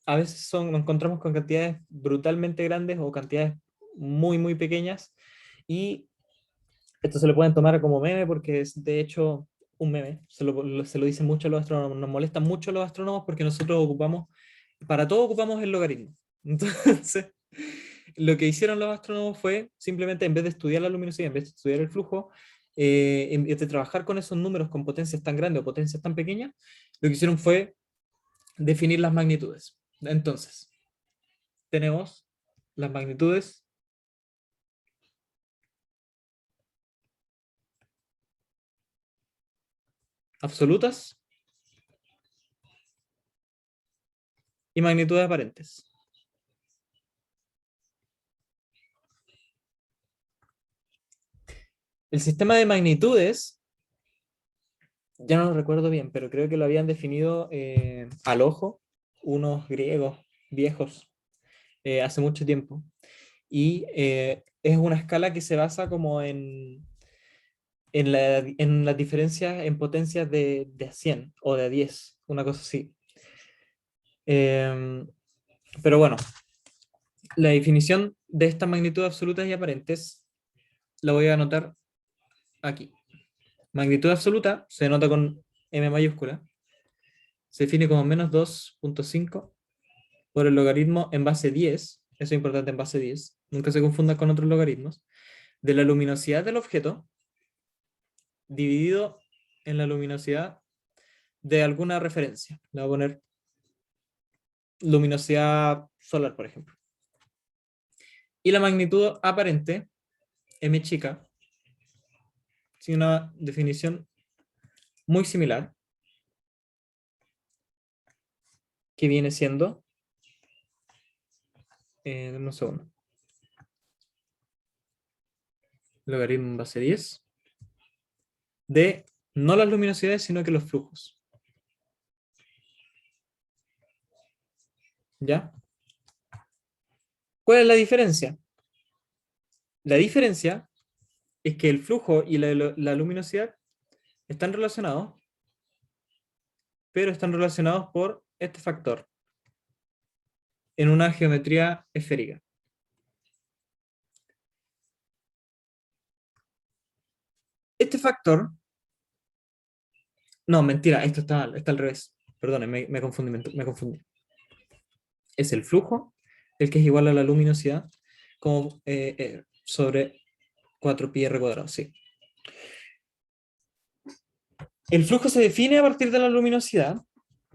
a veces nos encontramos con cantidades brutalmente grandes o cantidades muy, muy pequeñas, y esto se lo pueden tomar como meme porque es de hecho un meme. Se lo dicen mucho a los astrónomos, nos molestan mucho los astrónomos porque nosotros ocupamos, para todo ocupamos el logaritmo. Entonces, lo que hicieron los astrónomos fue simplemente, en vez de estudiar la luminosidad, en vez de estudiar el flujo, en vez de trabajar con esos números con potencias tan grandes o potencias tan pequeñas, lo que hicieron fue definir las magnitudes. Entonces, tenemos las magnitudes absolutas y magnitudes aparentes. El sistema de magnitudes, ya no lo recuerdo bien, pero creo que lo habían definido al ojo unos griegos viejos hace mucho tiempo. Y es una escala que se basa como en las diferencias en potencias de a 100 o de a 10, una cosa así. Em, pero bueno, la definición de estas magnitudes absolutas y aparentes la voy a anotar aquí. Magnitud absoluta se denota con M mayúscula. Se define como menos 2.5 por el logaritmo en base 10, eso es importante, en base 10, nunca se confunda con otros logaritmos, de la luminosidad del objeto dividido en la luminosidad de alguna referencia. Le voy a poner luminosidad solar, por ejemplo. Y la magnitud aparente, m chica, tiene una definición muy similar, que viene siendo, dame un segundo, logaritmo en base 10, de no las luminosidades, sino que los flujos. ¿Ya? ¿Cuál es la diferencia? La diferencia es que el flujo y la luminosidad están relacionados, pero están relacionados por este factor en una geometría esférica. Este factor, no, mentira, esto está al revés. Perdón, me confundí, me confundí. Es el flujo, el que es igual a la luminosidad, como sobre 4πr cuadrado, sí. El flujo se define a partir de la luminosidad,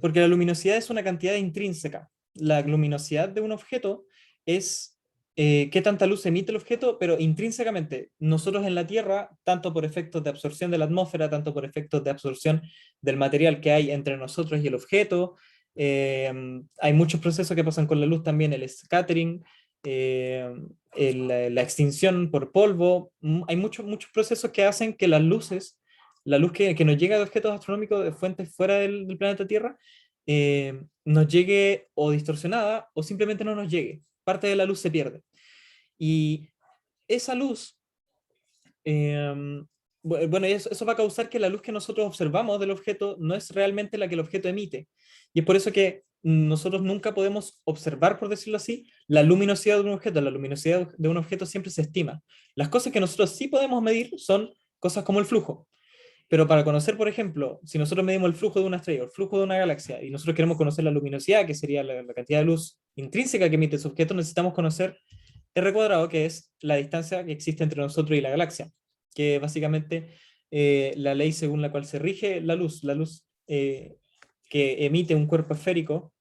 porque la luminosidad es una cantidad intrínseca. La luminosidad de un objeto es qué tanta luz emite el objeto, pero intrínsecamente. Nosotros en la Tierra, tanto por efectos de absorción de la atmósfera, tanto por efectos de absorción del material que hay entre nosotros y el objeto, hay muchos procesos que pasan con la luz también, el scattering, la extinción por polvo. Hay muchos procesos que hacen que las luces, la luz que nos llega de objetos astronómicos de fuentes fuera del planeta Tierra, nos llegue o distorsionada o simplemente no nos llegue. Parte de la luz se pierde. Y esa luz, bueno, eso va a causar que la luz que nosotros observamos del objeto no es realmente la que el objeto emite. Y es por eso que nosotros nunca podemos observar, por decirlo así, la luminosidad de un objeto. La luminosidad de un objeto siempre se estima. Las cosas que nosotros sí podemos medir son cosas como el flujo. Pero para conocer, por ejemplo, si nosotros medimos el flujo de una estrella o el flujo de una galaxia y nosotros queremos conocer la luminosidad, que sería la cantidad de luz intrínseca que emite ese objeto, necesitamos conocer r cuadrado, que es la distancia que existe entre nosotros y la galaxia, que básicamente la ley según la cual se rige la luz que emite un cuerpo esférico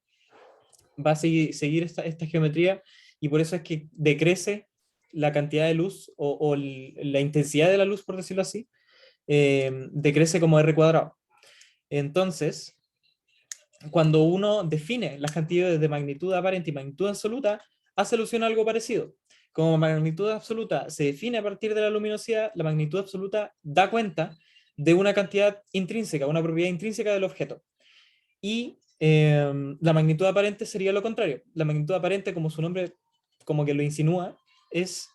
va a seguir esta geometría, y por eso es que decrece la cantidad de luz o la intensidad de la luz, por decirlo así, decrece como r cuadrado. Entonces, cuando uno define las cantidades de magnitud aparente y magnitud absoluta, hace alusión a algo parecido. Como magnitud absoluta se define a partir de la luminosidad, la magnitud absoluta da cuenta de una cantidad intrínseca, una propiedad intrínseca del objeto. Y la magnitud aparente sería lo contrario. La magnitud aparente, como su nombre como que lo insinúa, es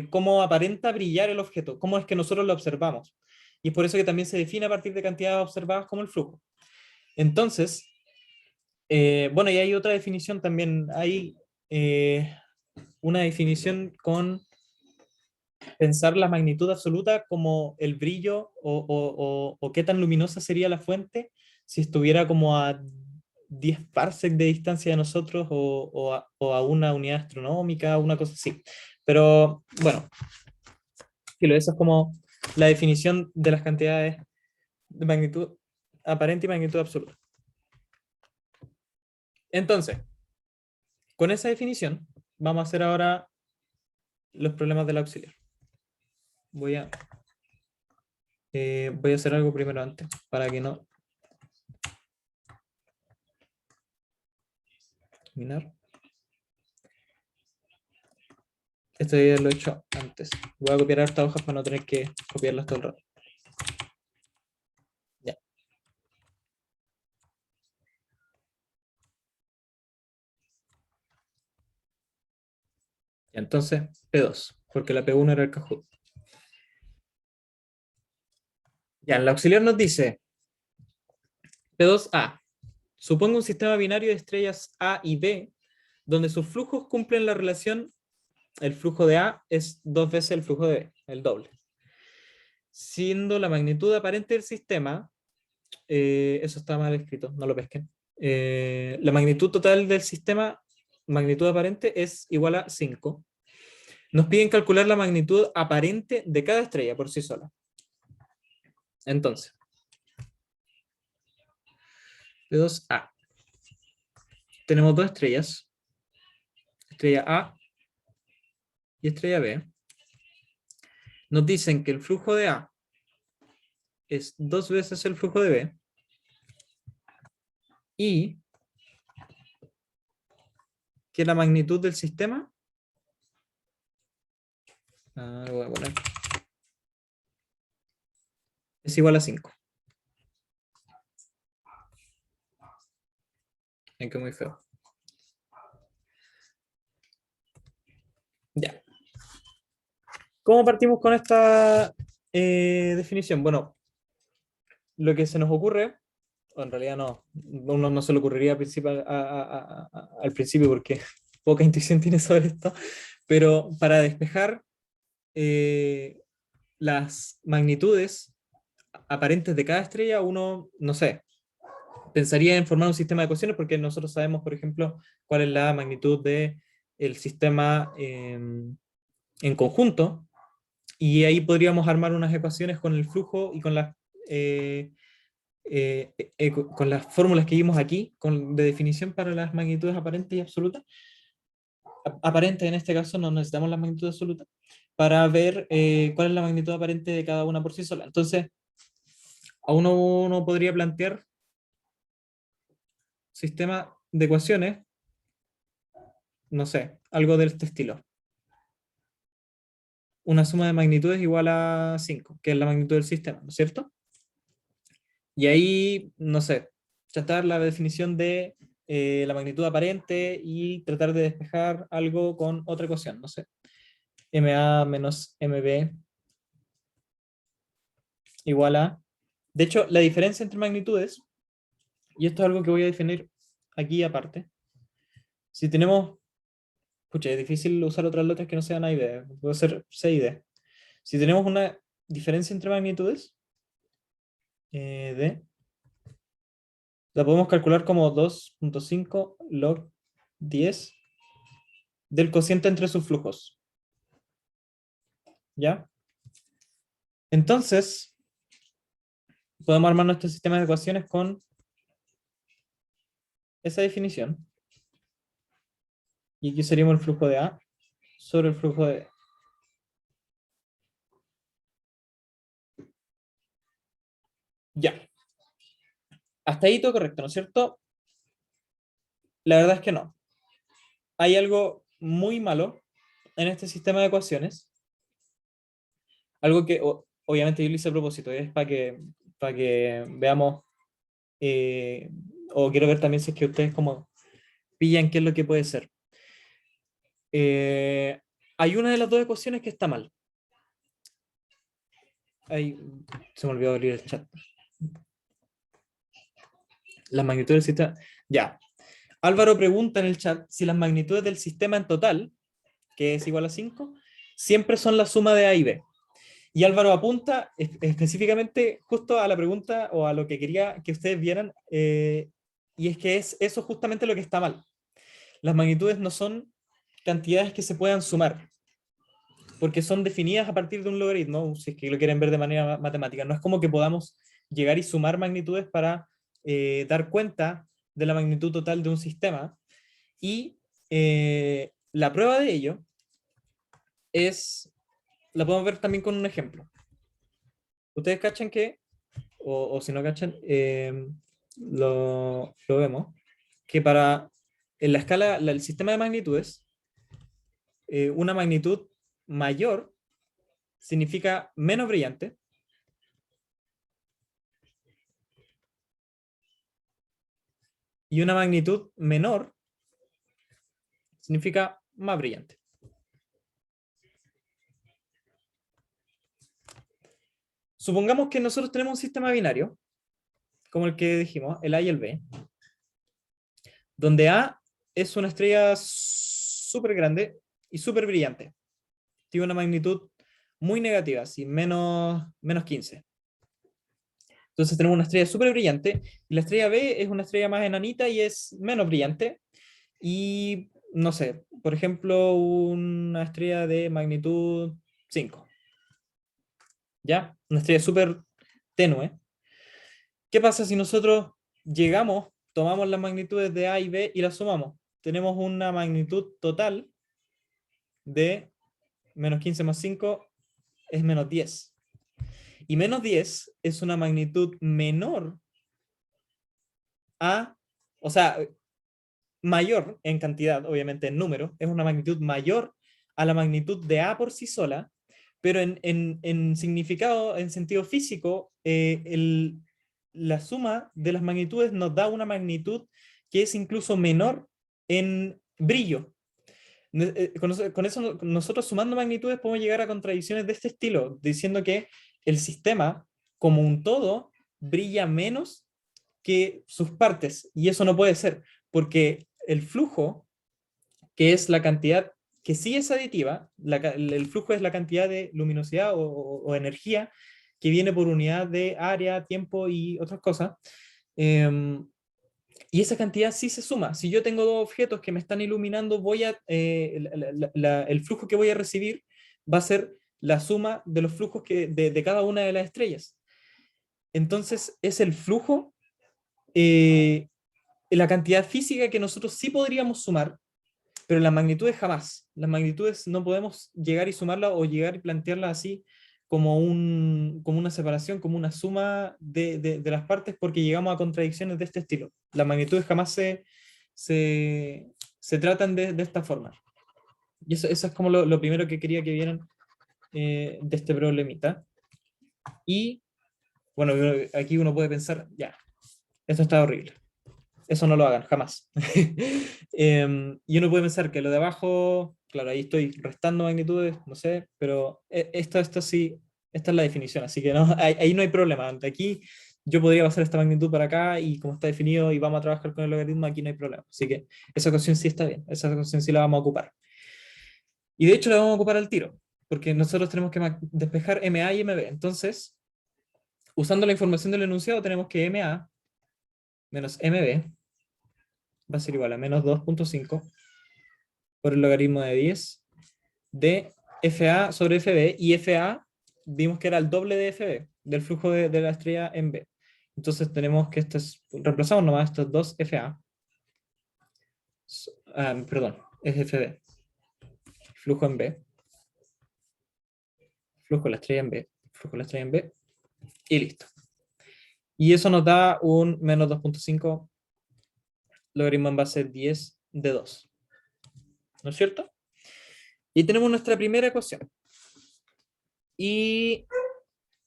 cómo aparenta brillar el objeto, cómo es que nosotros lo observamos. Y es por eso que también se define a partir de cantidades observadas como el flujo. Entonces, bueno, y hay otra definición también. Hay una definición con pensar la magnitud absoluta como el brillo o qué tan luminosa sería la fuente si estuviera como a 10 parsecs de distancia de nosotros o a una unidad astronómica, una cosa así. Pero bueno, eso es como la definición de las cantidades de magnitud aparente y magnitud absoluta. Entonces, con esa definición, vamos a hacer ahora los problemas del auxiliar. Voy a hacer algo primero antes, para que no... Terminar. Esto ya lo he hecho antes. Voy a copiar estas hojas para no tener que copiarlas todo el rato. Ya. Entonces, P2, porque la P1 era el Kahoot. Ya, el auxiliar nos dice P2A. Supongo un sistema binario de estrellas A y B, donde sus flujos cumplen la relación, el flujo de A es 2 veces el flujo de B, el doble. Siendo la magnitud aparente del sistema, eso está mal escrito, no lo pesquen. La magnitud total del sistema, magnitud aparente, es igual a 5. Nos piden calcular la magnitud aparente de cada estrella por sí sola. Entonces, P2A. Tenemos dos estrellas, estrella A y estrella B. Nos dicen que el flujo de A es 2 veces el flujo de B y que la magnitud del sistema, lo voy a poner, es igual a 5. Ven que muy feo. Ya. ¿Cómo partimos con esta definición? Bueno, lo que se nos ocurre, o en realidad no, uno no se le ocurriría al principio porque poca intuición tiene sobre esto, pero para despejar las magnitudes aparentes de cada estrella, uno, no sé, pensaría en formar un sistema de ecuaciones porque nosotros sabemos, por ejemplo, cuál es la magnitud del sistema en conjunto, y ahí podríamos armar unas ecuaciones con el flujo y con con las fórmulas que vimos aquí, de definición para las magnitudes aparentes y absolutas. Aparentes en este caso no necesitamos la magnitud absoluta, para ver cuál es la magnitud aparente de cada una por sí sola. Entonces, a uno podría plantear sistema de ecuaciones, no sé, algo de este estilo. Una suma de magnitudes igual a 5, que es la magnitud del sistema, ¿no es cierto? Y ahí, no sé, tratar la definición de la magnitud aparente y tratar de despejar algo con otra ecuación, no sé. MA menos MB igual a... De hecho, la diferencia entre magnitudes, y esto es algo que voy a definir aquí aparte, si tenemos... Pucha, es difícil usar otras letras que no sean A y B, puede ser C y D. Si tenemos una diferencia entre magnitudes, D, la podemos calcular como 2.5 log 10 del cociente entre sus flujos. ¿Ya? Entonces, podemos armar nuestro sistema de ecuaciones con esa definición. Y aquí seríamos el flujo de A sobre el flujo de D. Ya. Hasta ahí todo correcto, ¿no es cierto? La verdad es que no. Hay algo muy malo en este sistema de ecuaciones. Algo que obviamente yo lo hice a propósito, es para que veamos, o quiero ver también si es que ustedes como pillan qué es lo que puede ser. Hay una de las dos ecuaciones que está mal. Ahí, se me olvidó abrir el chat. Las magnitudes del sistema. Ya. Álvaro pregunta en el chat si las magnitudes del sistema en total, que es igual a 5, siempre son la suma de A y B. Y Álvaro apunta específicamente justo a la pregunta o a lo que quería que ustedes vieran, y es que es eso justamente lo que está mal. Las magnitudes no son cantidades que se puedan sumar, porque son definidas a partir de un logaritmo, si es que lo quieren ver de manera matemática. No es como que podamos llegar y sumar magnitudes para dar cuenta de la magnitud total de un sistema. Y la prueba de ello la podemos ver también con un ejemplo. Ustedes cachan que, o si no cachan, lo vemos, que en la escala, el sistema de magnitudes, una magnitud mayor significa menos brillante, y una magnitud menor significa más brillante. Supongamos que nosotros tenemos un sistema binario, como el que dijimos, el A y el B, donde A es una estrella súper grande y súper brillante. Tiene una magnitud muy negativa, así, menos 15. Entonces tenemos una estrella súper brillante, y la estrella B es una estrella más enanita y es menos brillante. Y, no sé, por ejemplo, una estrella de magnitud 5. ¿Ya? Una estrella súper tenue. ¿Qué pasa si nosotros llegamos, tomamos las magnitudes de A y B y las sumamos? Tenemos una magnitud total de menos 15 más 5 es menos 10. Y menos 10 es una magnitud menor a, o sea, mayor en cantidad, obviamente en número, es una magnitud mayor a la magnitud de A por sí sola, pero en significado, en sentido físico, la suma de las magnitudes nos da una magnitud que es incluso menor en brillo. Con eso nosotros sumando magnitudes podemos llegar a contradicciones de este estilo, diciendo que el sistema como un todo brilla menos que sus partes, y eso no puede ser, porque el flujo, que es la cantidad, que sí es aditiva, el flujo es la cantidad de luminosidad o energía que viene por unidad de área, tiempo y otras cosas, y esa cantidad sí se suma. Si yo tengo dos objetos que me están iluminando, el flujo que voy a recibir va a ser la suma de los flujos de cada una de las estrellas. Entonces es el flujo, la cantidad física que nosotros sí podríamos sumar, pero las magnitudes jamás. Las magnitudes no podemos llegar y sumarlas o llegar y plantearlas así como una separación, como una suma de las partes, porque llegamos a contradicciones de este estilo. Las magnitudes jamás se tratan de esta forma. Y eso es como lo primero que quería que vieran de este problemita. Y bueno, aquí uno puede pensar, ya, esto está horrible. Eso no lo hagan, jamás. Y uno puede pensar que lo de abajo, claro, ahí estoy restando magnitudes, no sé, pero esta sí, esta es la definición, así que no, ahí no hay problema. De aquí yo podría pasar esta magnitud para acá y como está definido y vamos a trabajar con el logaritmo, aquí no hay problema. Así que esa ecuación sí está bien, esa ecuación sí la vamos a ocupar. Y de hecho la vamos a ocupar al tiro, porque nosotros tenemos que despejar MA y MB. Entonces, usando la información del enunciado, tenemos que MA menos MB va a ser igual a menos 2.5 por el logaritmo de 10 de FA sobre FB, y FA vimos que era el doble de FB, del flujo de la estrella en B. Entonces tenemos que reemplazamos nomás estos dos FA, perdón, es FB, flujo en B, flujo de la estrella en B, flujo de la estrella en B, y listo. Y eso nos da un menos 2.5 logaritmo en base 10 de 2. ¿No es cierto? Y tenemos nuestra primera ecuación. Y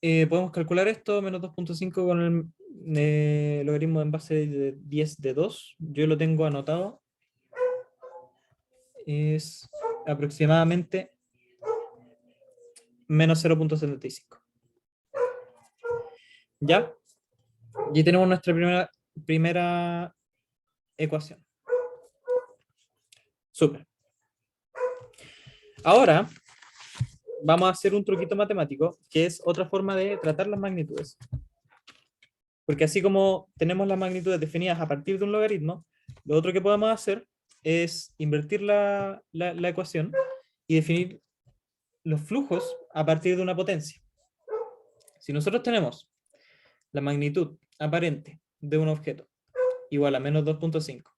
podemos calcular esto, menos 2.5 con el logaritmo en base de 10 de 2. Yo lo tengo anotado. Es aproximadamente menos 0.75. ¿Ya? Y tenemos nuestra primera ecuación. Súper. Ahora vamos a hacer un truquito matemático, que es otra forma de tratar las magnitudes. Porque así como tenemos las magnitudes definidas a partir de un logaritmo, lo otro que podemos hacer es invertir la ecuación y definir los flujos a partir de una potencia. Si nosotros tenemos la magnitud aparente de un objeto igual a menos 2.5,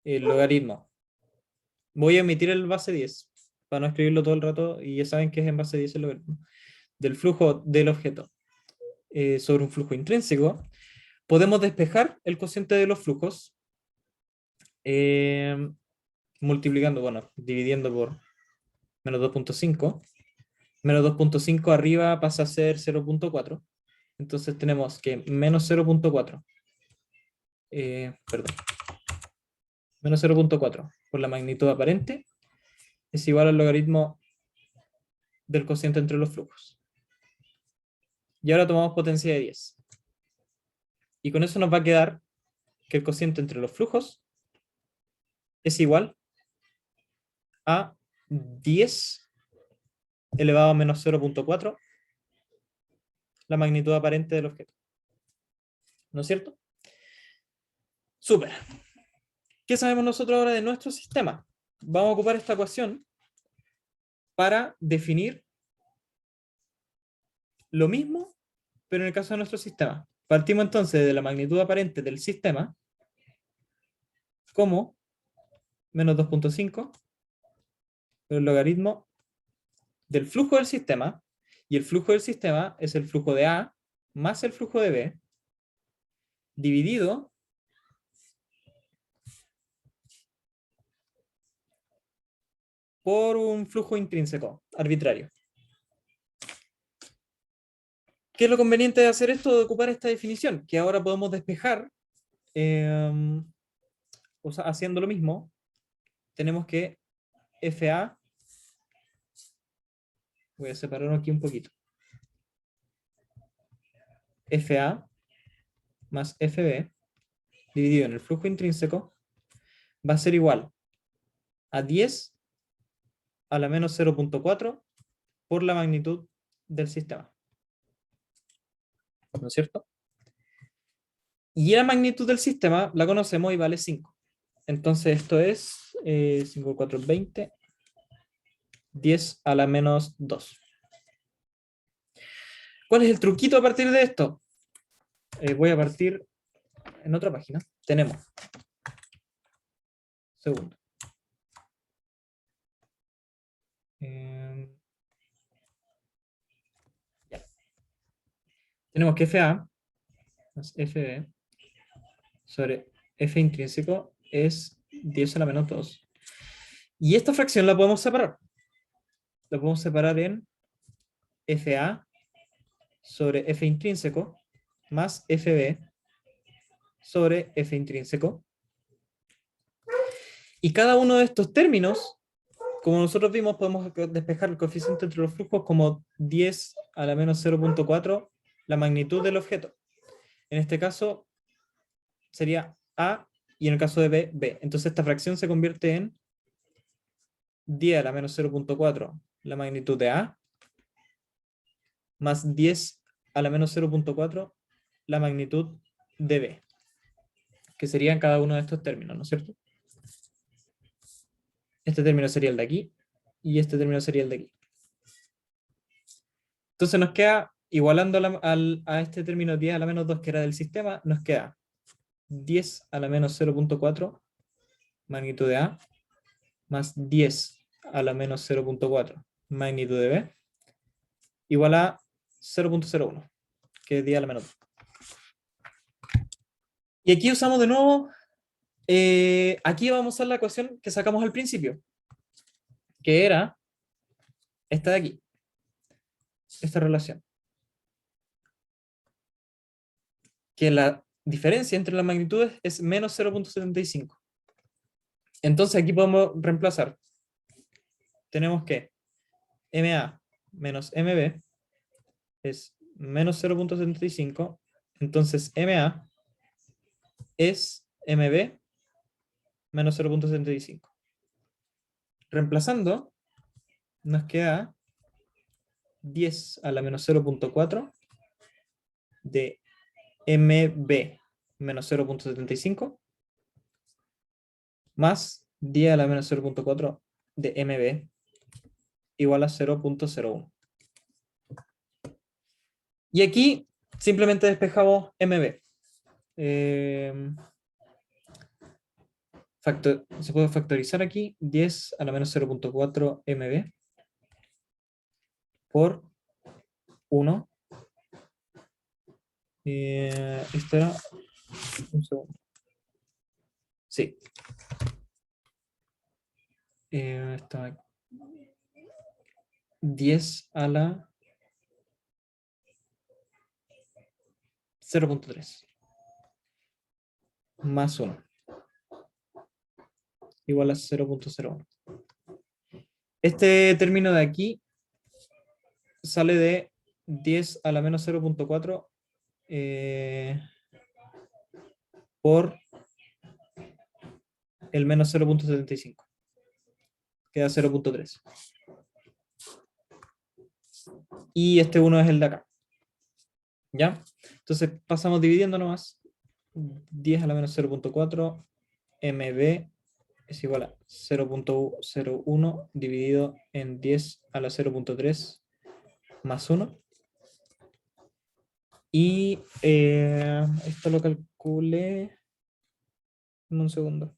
el logaritmo, voy a omitir el base 10 para no escribirlo todo el rato, y ya saben que es en base 10 el logaritmo, del flujo del objeto sobre un flujo intrínseco, podemos despejar el cociente de los flujos multiplicando, bueno, dividiendo por menos 2.5. Menos 2.5 arriba pasa a ser 0.4. Entonces tenemos que menos 0.4. Perdón. Menos 0.4 por la magnitud aparente es igual al logaritmo del cociente entre los flujos. Y ahora tomamos potencia de 10. Y con eso nos va a quedar que el cociente entre los flujos es igual a 10 elevado a menos 0.4 la magnitud aparente del objeto. ¿No es cierto? Súper. ¿Qué sabemos nosotros ahora de nuestro sistema? Vamos a ocupar esta ecuación para definir lo mismo, pero en el caso de nuestro sistema. Partimos entonces de la magnitud aparente del sistema como menos 2.5, el logaritmo del flujo del sistema, y el flujo del sistema es el flujo de A más el flujo de B, dividido por un flujo intrínseco, arbitrario. ¿Qué es lo conveniente de hacer esto, de ocupar esta definición? Que ahora podemos despejar, o sea, haciendo lo mismo, tenemos que FA, voy a separarlo aquí un poquito, FA más FB dividido en el flujo intrínseco va a ser igual a 10 a la menos 0.4 por la magnitud del sistema. ¿No es cierto? Y la magnitud del sistema la conocemos y vale 5. Entonces esto es 5 por 4 es 20, 10 a la menos 2. ¿Cuál es el truquito a partir de esto? Voy a partir en otra página. Tenemos. Segundo. Ya. Tenemos que FA más FB sobre F intrínseco es 10 a la menos 2. Y esta fracción la podemos separar. La podemos separar en FA sobre F intrínseco más FB sobre F intrínseco. Y cada uno de estos términos como nosotros vimos, podemos despejar el coeficiente entre los flujos como 10 a la menos 0.4 la magnitud del objeto. En este caso sería A y en el caso de B, B. Entonces esta fracción se convierte en 10 a la menos 0.4 la magnitud de A más 10 a la menos 0.4 la magnitud de B, que serían cada uno de estos términos, ¿no es cierto? Este término sería el de aquí y este término sería el de aquí. Entonces nos queda, igualando a este término 10 a la menos 2 que era del sistema, nos queda 10 a la menos 0.4 magnitud de A más 10 a la menos 0.4 magnitud de B igual a 0.01, que es 10 a la menos 2. Y aquí usamos de nuevo, aquí vamos a usar la ecuación que sacamos al principio, que era esta de aquí, esta relación. Que la diferencia entre las magnitudes es menos 0.75. Entonces aquí podemos reemplazar. Tenemos que MA menos MB es menos 0.75. Entonces MA es MB menos 0.75. Reemplazando, nos queda 10 a la menos 0.4 de MB menos 0.75 más 10 a la menos 0.4 de MB igual a 0.01. Y aquí simplemente despejamos MB. Se puede factorizar aquí 10 a la menos 0.4 MB por 1. Esto era... Un segundo. Sí. Está 10 a la 0.3 más 1 igual a 0.01. Este término de aquí sale de 10 a la menos 0.4 por el menos 0.75. Queda 0.3. Y este 1 es el de acá. ¿Ya? Entonces pasamos dividiendo nomás. 10 a la menos 0.4 MB es igual a 0.01 dividido en 10 a la 0.3 más 1. Y esto lo calculé en un segundo.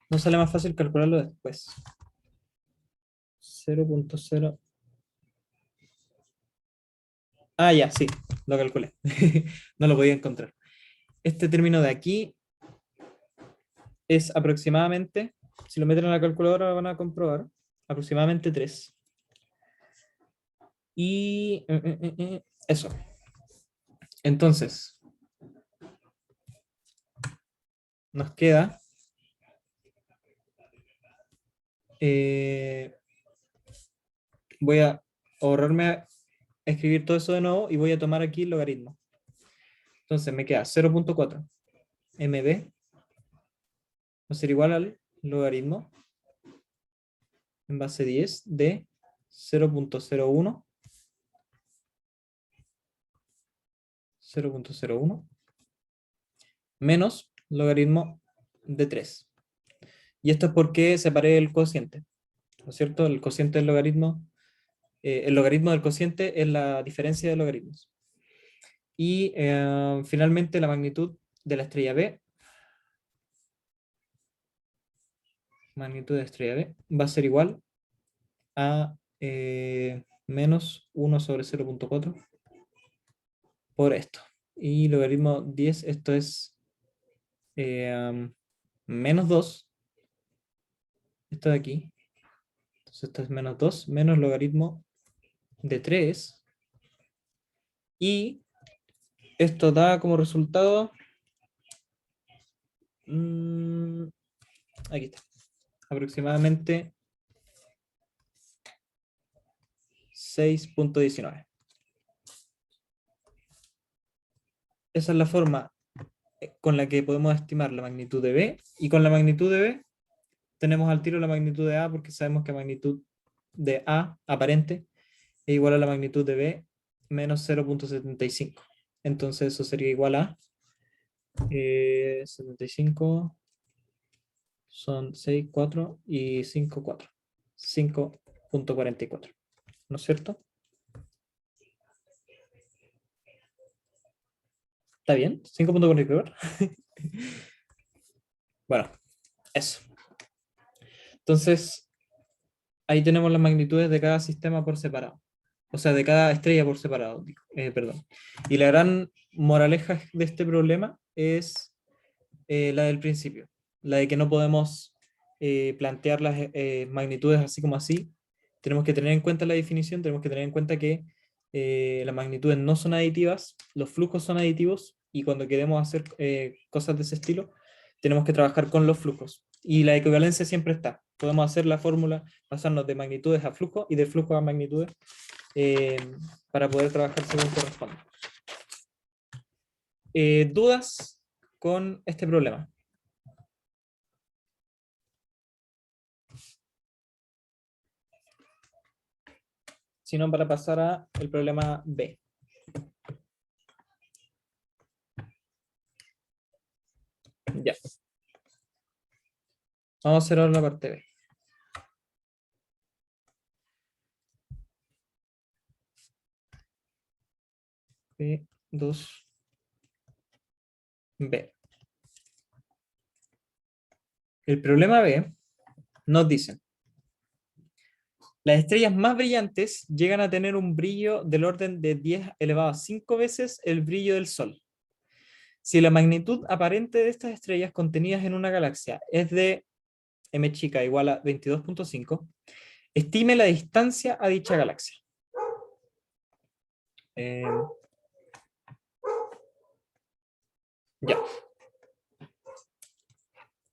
No sale más fácil calcularlo después. 0.0. Ah, ya, sí, lo calculé. No lo podía encontrar. Este término de aquí es aproximadamente, si lo meten en la calculadora lo van a comprobar, aproximadamente 3. Y eso. Entonces, nos queda voy a ahorrarme escribir todo eso de nuevo y voy a tomar aquí el logaritmo. Entonces me queda 0.4 MB va a ser igual al logaritmo en base 10 de 0.01 menos logaritmo de 3. Y esto es porque separé el cociente, ¿no es cierto? El cociente del logaritmo, el logaritmo del cociente es la diferencia de logaritmos. Y finalmente la magnitud de la estrella B, magnitud de estrella B, va a ser igual a menos 1 sobre 0.4 por esto. Y logaritmo 10, esto es menos 2 esto de aquí. Entonces esto es menos 2 menos logaritmo de 3. Y esto da como resultado... aquí está. Aproximadamente 6.19. Esa es la forma con la que podemos estimar la magnitud de B. Y con la magnitud de B tenemos al tiro la magnitud de A porque sabemos que la magnitud de A aparente es igual a la magnitud de B menos 0.75. Entonces eso sería igual a 75 son 6, 4 y 5, 4. 5.44. ¿No es cierto? ¿Está bien? 5.44. Bueno, eso. Entonces, ahí tenemos las magnitudes de cada sistema por separado. O sea, de cada estrella por separado, perdón. Y la gran moraleja de este problema es la del principio, la de que no podemos plantear las magnitudes así como así. Tenemos que tener en cuenta la definición, tenemos que tener en cuenta que las magnitudes no son aditivas, los flujos son aditivos, y cuando queremos hacer cosas de ese estilo, tenemos que trabajar con los flujos. Y la equivalencia siempre está. Podemos hacer la fórmula, pasarnos de magnitudes a flujo y de flujo a magnitudes para poder trabajar según corresponde. ¿Dudas con este problema? Sino para pasar al problema B. Ya. Vamos a hacer ahora la parte B. B2B. El problema B nos dice: las estrellas más brillantes llegan a tener un brillo del orden de 10 elevado a 5 veces el brillo del Sol. Si la magnitud aparente de estas estrellas contenidas en una galaxia es de m chica igual a 22.5, estime la distancia a dicha galaxia. Ya.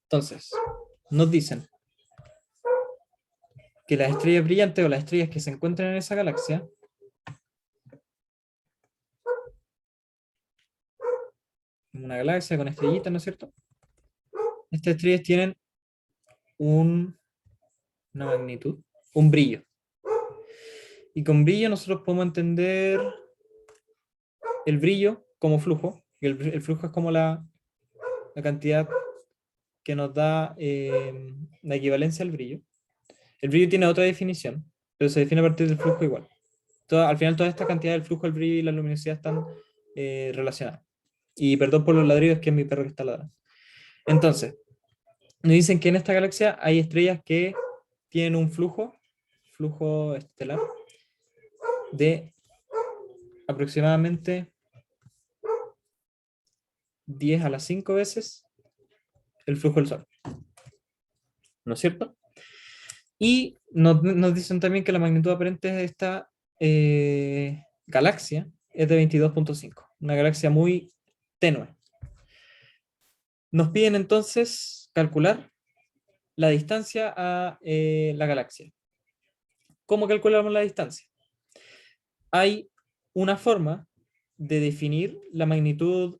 Entonces, nos dicen que las estrellas brillantes o las estrellas que se encuentran en esa galaxia una galaxia con estrellitas, ¿no es cierto? Estas estrellas tienen una magnitud, un brillo. Y con brillo nosotros podemos entender el brillo como flujo. Y el flujo es como la cantidad que nos da la equivalencia al brillo. El brillo tiene otra definición, pero se define a partir del flujo igual. Al final toda esta cantidad del flujo, el brillo y la luminosidad están relacionadas. Y perdón por los ladridos, que es mi perro que está ladrando. Entonces, nos dicen que en esta galaxia hay estrellas que tienen un flujo estelar, de aproximadamente 10 a las 5 veces el flujo del Sol. ¿No es cierto? Y nos dicen también que la magnitud aparente de esta galaxia es de 22.5, una galaxia muy tenue. Nos piden entonces calcular la distancia a la galaxia. ¿Cómo calculamos la distancia? Hay una forma de definir la magnitud.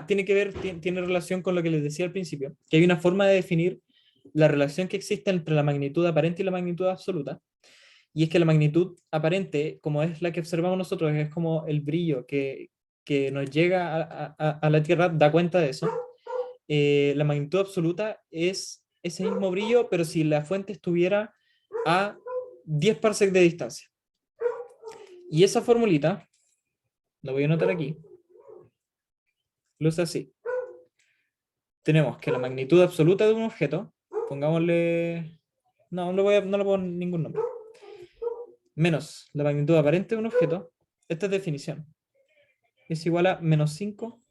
Tiene relación con lo que les decía al principio, que hay una forma de definir la relación que existe entre la magnitud aparente y la magnitud absoluta. Y es que la magnitud aparente, como es la que observamos nosotros, es como el brillo que nos llega a la Tierra, da cuenta de eso. La magnitud absoluta es ese mismo brillo, pero si la fuente estuviera a 10 parsecs de distancia. Y esa formulita, la voy a anotar aquí, luce así. Tenemos que la magnitud absoluta de un objeto, pongámosle... No le pongo ningún nombre. Menos la magnitud aparente de un objeto, esta es definición, es igual a menos 5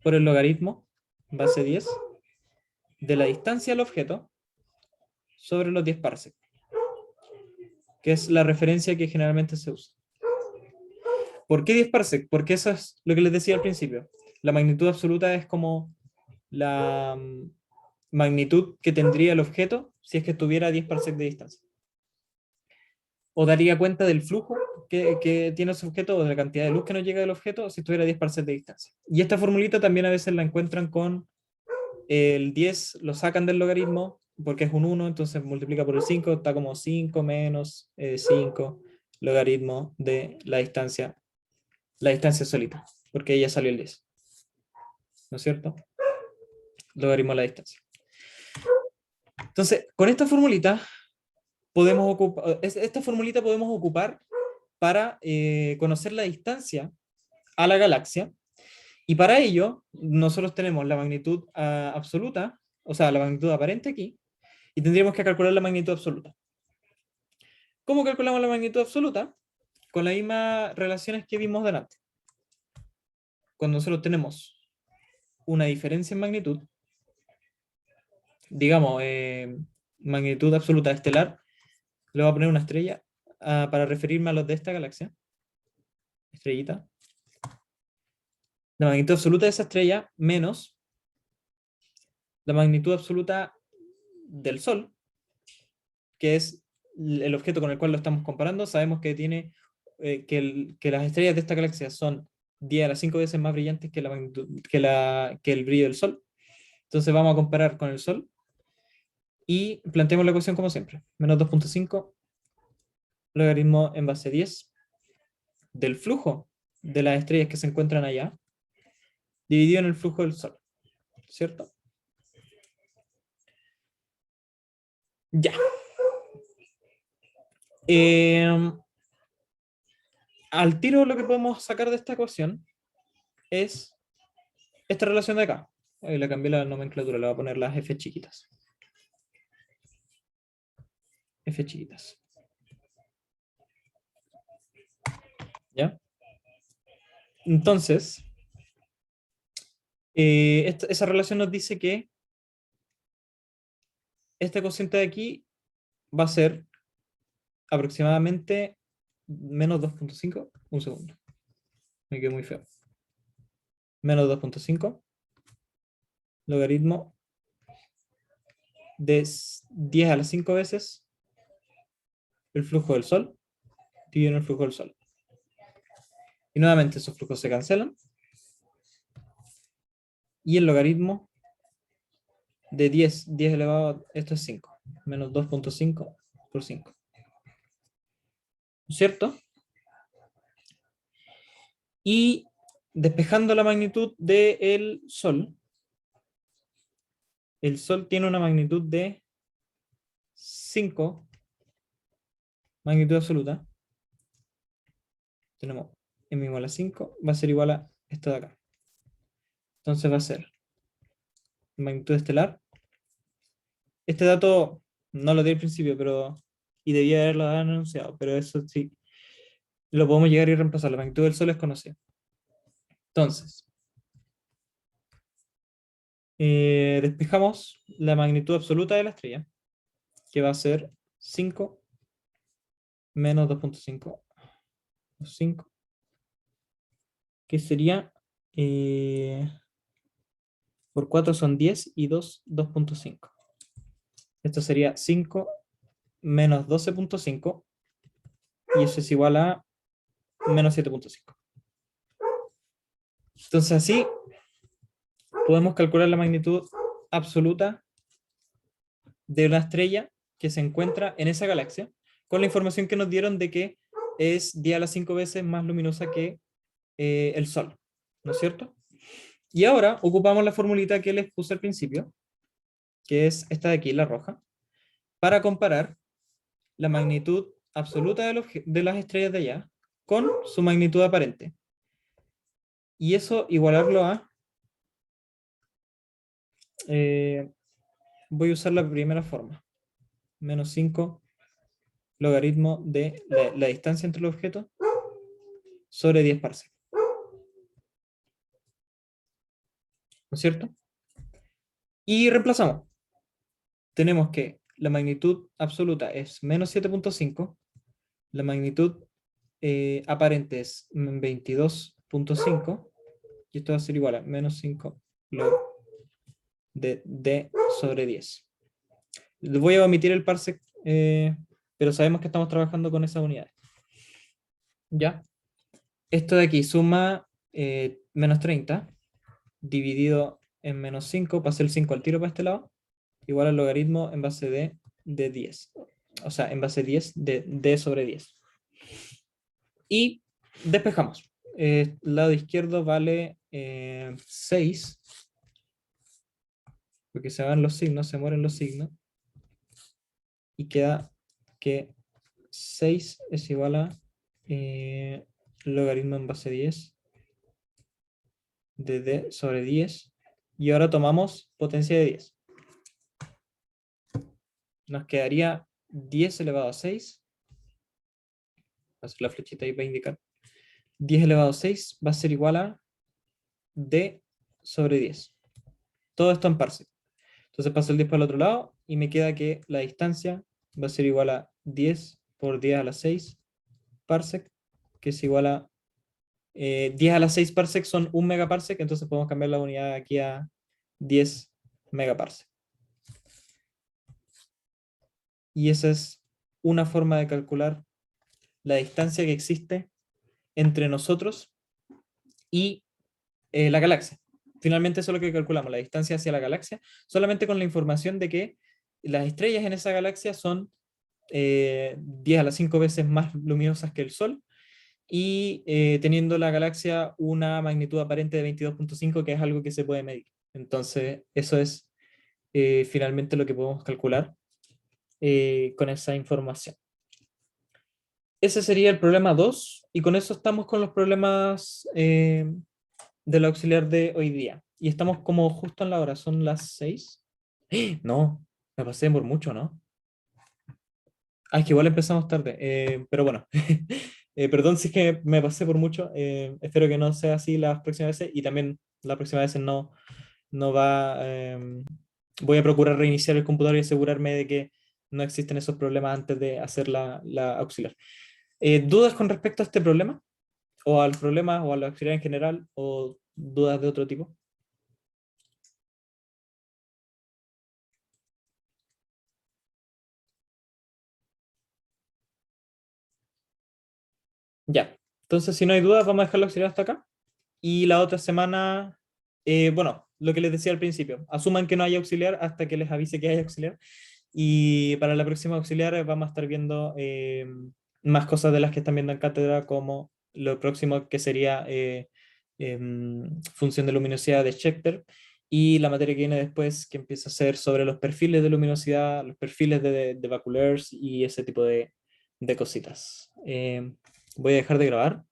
por el logaritmo, base 10, de la distancia al objeto sobre los 10 parsecs, que es la referencia que generalmente se usa. ¿Por qué 10 parsecs? Porque eso es lo que les decía al principio. La magnitud absoluta es como la magnitud que tendría el objeto si es que estuviera a 10 parsecs de distancia. O daría cuenta del flujo que tiene ese objeto o de la cantidad de luz que nos llega del objeto si estuviera a 10 parsecs de distancia. Y esta formulita también a veces la encuentran con el 10, lo sacan del logaritmo porque es un 1, entonces multiplica por el 5, está como 5 menos 5 logaritmo de la distancia solita, porque ella salió el 10. ¿No es cierto? Logaritmo de la distancia. Entonces, con esta formulita podemos ocupar para conocer la distancia a la galaxia, y para ello nosotros tenemos la magnitud absoluta, o sea, la magnitud aparente aquí, y tendríamos que calcular la magnitud absoluta. ¿Cómo calculamos la magnitud absoluta? Con las mismas relaciones que vimos delante. Cuando nosotros tenemos una diferencia en magnitud, digamos, magnitud absoluta estelar, le voy a poner una estrella para referirme a los de esta galaxia. Estrellita. La magnitud absoluta de esa estrella menos la magnitud absoluta del Sol, que es el objeto con el cual lo estamos comparando. Sabemos que tiene que las estrellas de esta galaxia son 10 a las 5 veces más brillantes que, la magnitud, que el brillo del Sol. Entonces vamos a comparar con el Sol y planteamos la ecuación como siempre. Menos 2.5 logaritmo en base 10 del flujo de las estrellas que se encuentran allá, dividido en el flujo del Sol. ¿Cierto? Ya. Al tiro lo que podemos sacar de esta ecuación es esta relación de acá. Ahí le cambié la nomenclatura, le voy a poner las F chiquitas. F chiquitas. ¿Ya? Entonces, esa relación nos dice que este cociente de aquí va a ser aproximadamente menos 2.5. Un segundo. Me quedó muy feo. Menos 2.5 logaritmo de 10 a las 5 veces el flujo del Sol dividido en el flujo del Sol. Y nuevamente esos flujos se cancelan. Y el logaritmo de 10 elevado, esto es 5, menos 2.5 por 5. ¿Cierto? Y despejando la magnitud del Sol, el Sol tiene una magnitud de 5, magnitud absoluta. Tenemos m igual a 5, va a ser igual a esto de acá. Entonces va a ser magnitud estelar. Este dato no lo di al principio, y debía haberlo anunciado, pero eso sí, lo podemos llegar y reemplazar. La magnitud del Sol es conocida. Entonces, despejamos la magnitud absoluta de la estrella, que va a ser 5 menos 2.5, 5, que sería por 4 son 10 y 2, 2.5. Esto sería 5 menos 12.5 y eso es igual a menos 7.5. Entonces así podemos calcular la magnitud absoluta de una estrella que se encuentra en esa galaxia con la información que nos dieron de que es 10 a las 5 veces más luminosa que el Sol, ¿no es cierto? Y ahora ocupamos la formulita que les puse al principio, que es esta de aquí, la roja, para comparar la magnitud absoluta de las estrellas de allá con su magnitud aparente. Y eso igualarlo a... voy a usar la primera forma. Menos 5 logaritmo de la distancia entre los objetos sobre 10 parsecs. ¿No es cierto? Y reemplazamos. tenemos que la magnitud absoluta es menos 7.5, la magnitud aparente es 22.5, y esto va a ser igual a menos 5 log de d sobre 10. Voy a omitir el parsec, pero sabemos que estamos trabajando con esas unidades. ¿Ya? Esto de aquí suma menos 30, dividido en menos 5, pasa el 5 al tiro para este lado, igual al logaritmo en base de 10. O sea, en base 10 de d sobre 10. Y despejamos. El lado izquierdo vale 6, porque se van los signos, se mueren los signos, y queda que 6 es igual a logaritmo en base 10 de d sobre 10, y ahora tomamos potencia de 10. Nos quedaría 10 elevado a 6, voy a hacer la flechita ahí para indicar, 10 elevado a 6 va a ser igual a d sobre 10. Todo esto en parsec. Entonces paso el 10 para el otro lado y me queda que la distancia va a ser igual a 10 por 10 a la 6 parsec, que es igual a 10 a la 6 parsec son 1 megaparsec, entonces podemos cambiar la unidad aquí a 10 megaparsec. Y esa es una forma de calcular la distancia que existe entre nosotros y la galaxia. Finalmente eso es lo que calculamos, la distancia hacia la galaxia, solamente con la información de que las estrellas en esa galaxia son 10 a las 5 veces más luminosas que el Sol, y teniendo la galaxia una magnitud aparente de 22.5, que es algo que se puede medir. Entonces, eso es finalmente lo que podemos calcular con esa información. Ese sería el problema 2, y con eso estamos con los problemas del auxiliar de hoy día. Y estamos como justo en la hora, son las 6. No, me pasé por mucho, ¿no? Ah, es que igual empezamos tarde, pero bueno. Perdón si es que me pasé por mucho. Espero que no sea así las próximas veces, y también las próximas veces no va... voy a procurar reiniciar el computador y asegurarme de que no existen esos problemas antes de hacer la auxiliar. ¿Dudas con respecto a este problema? ¿O al problema o a la auxiliar en general? ¿O dudas de otro tipo? Ya. Entonces, si no hay dudas, vamos a dejar la auxiliar hasta acá. Y la otra semana, bueno, lo que les decía al principio, asuman que no hay auxiliar hasta que les avise que hay auxiliar. Y para la próxima auxiliar vamos a estar viendo más cosas de las que están viendo en cátedra, como lo próximo que sería función de luminosidad de Schechter, y la materia que viene después, que empieza a ser sobre los perfiles de luminosidad, los perfiles de Baculers y ese tipo de cositas. Voy a dejar de grabar.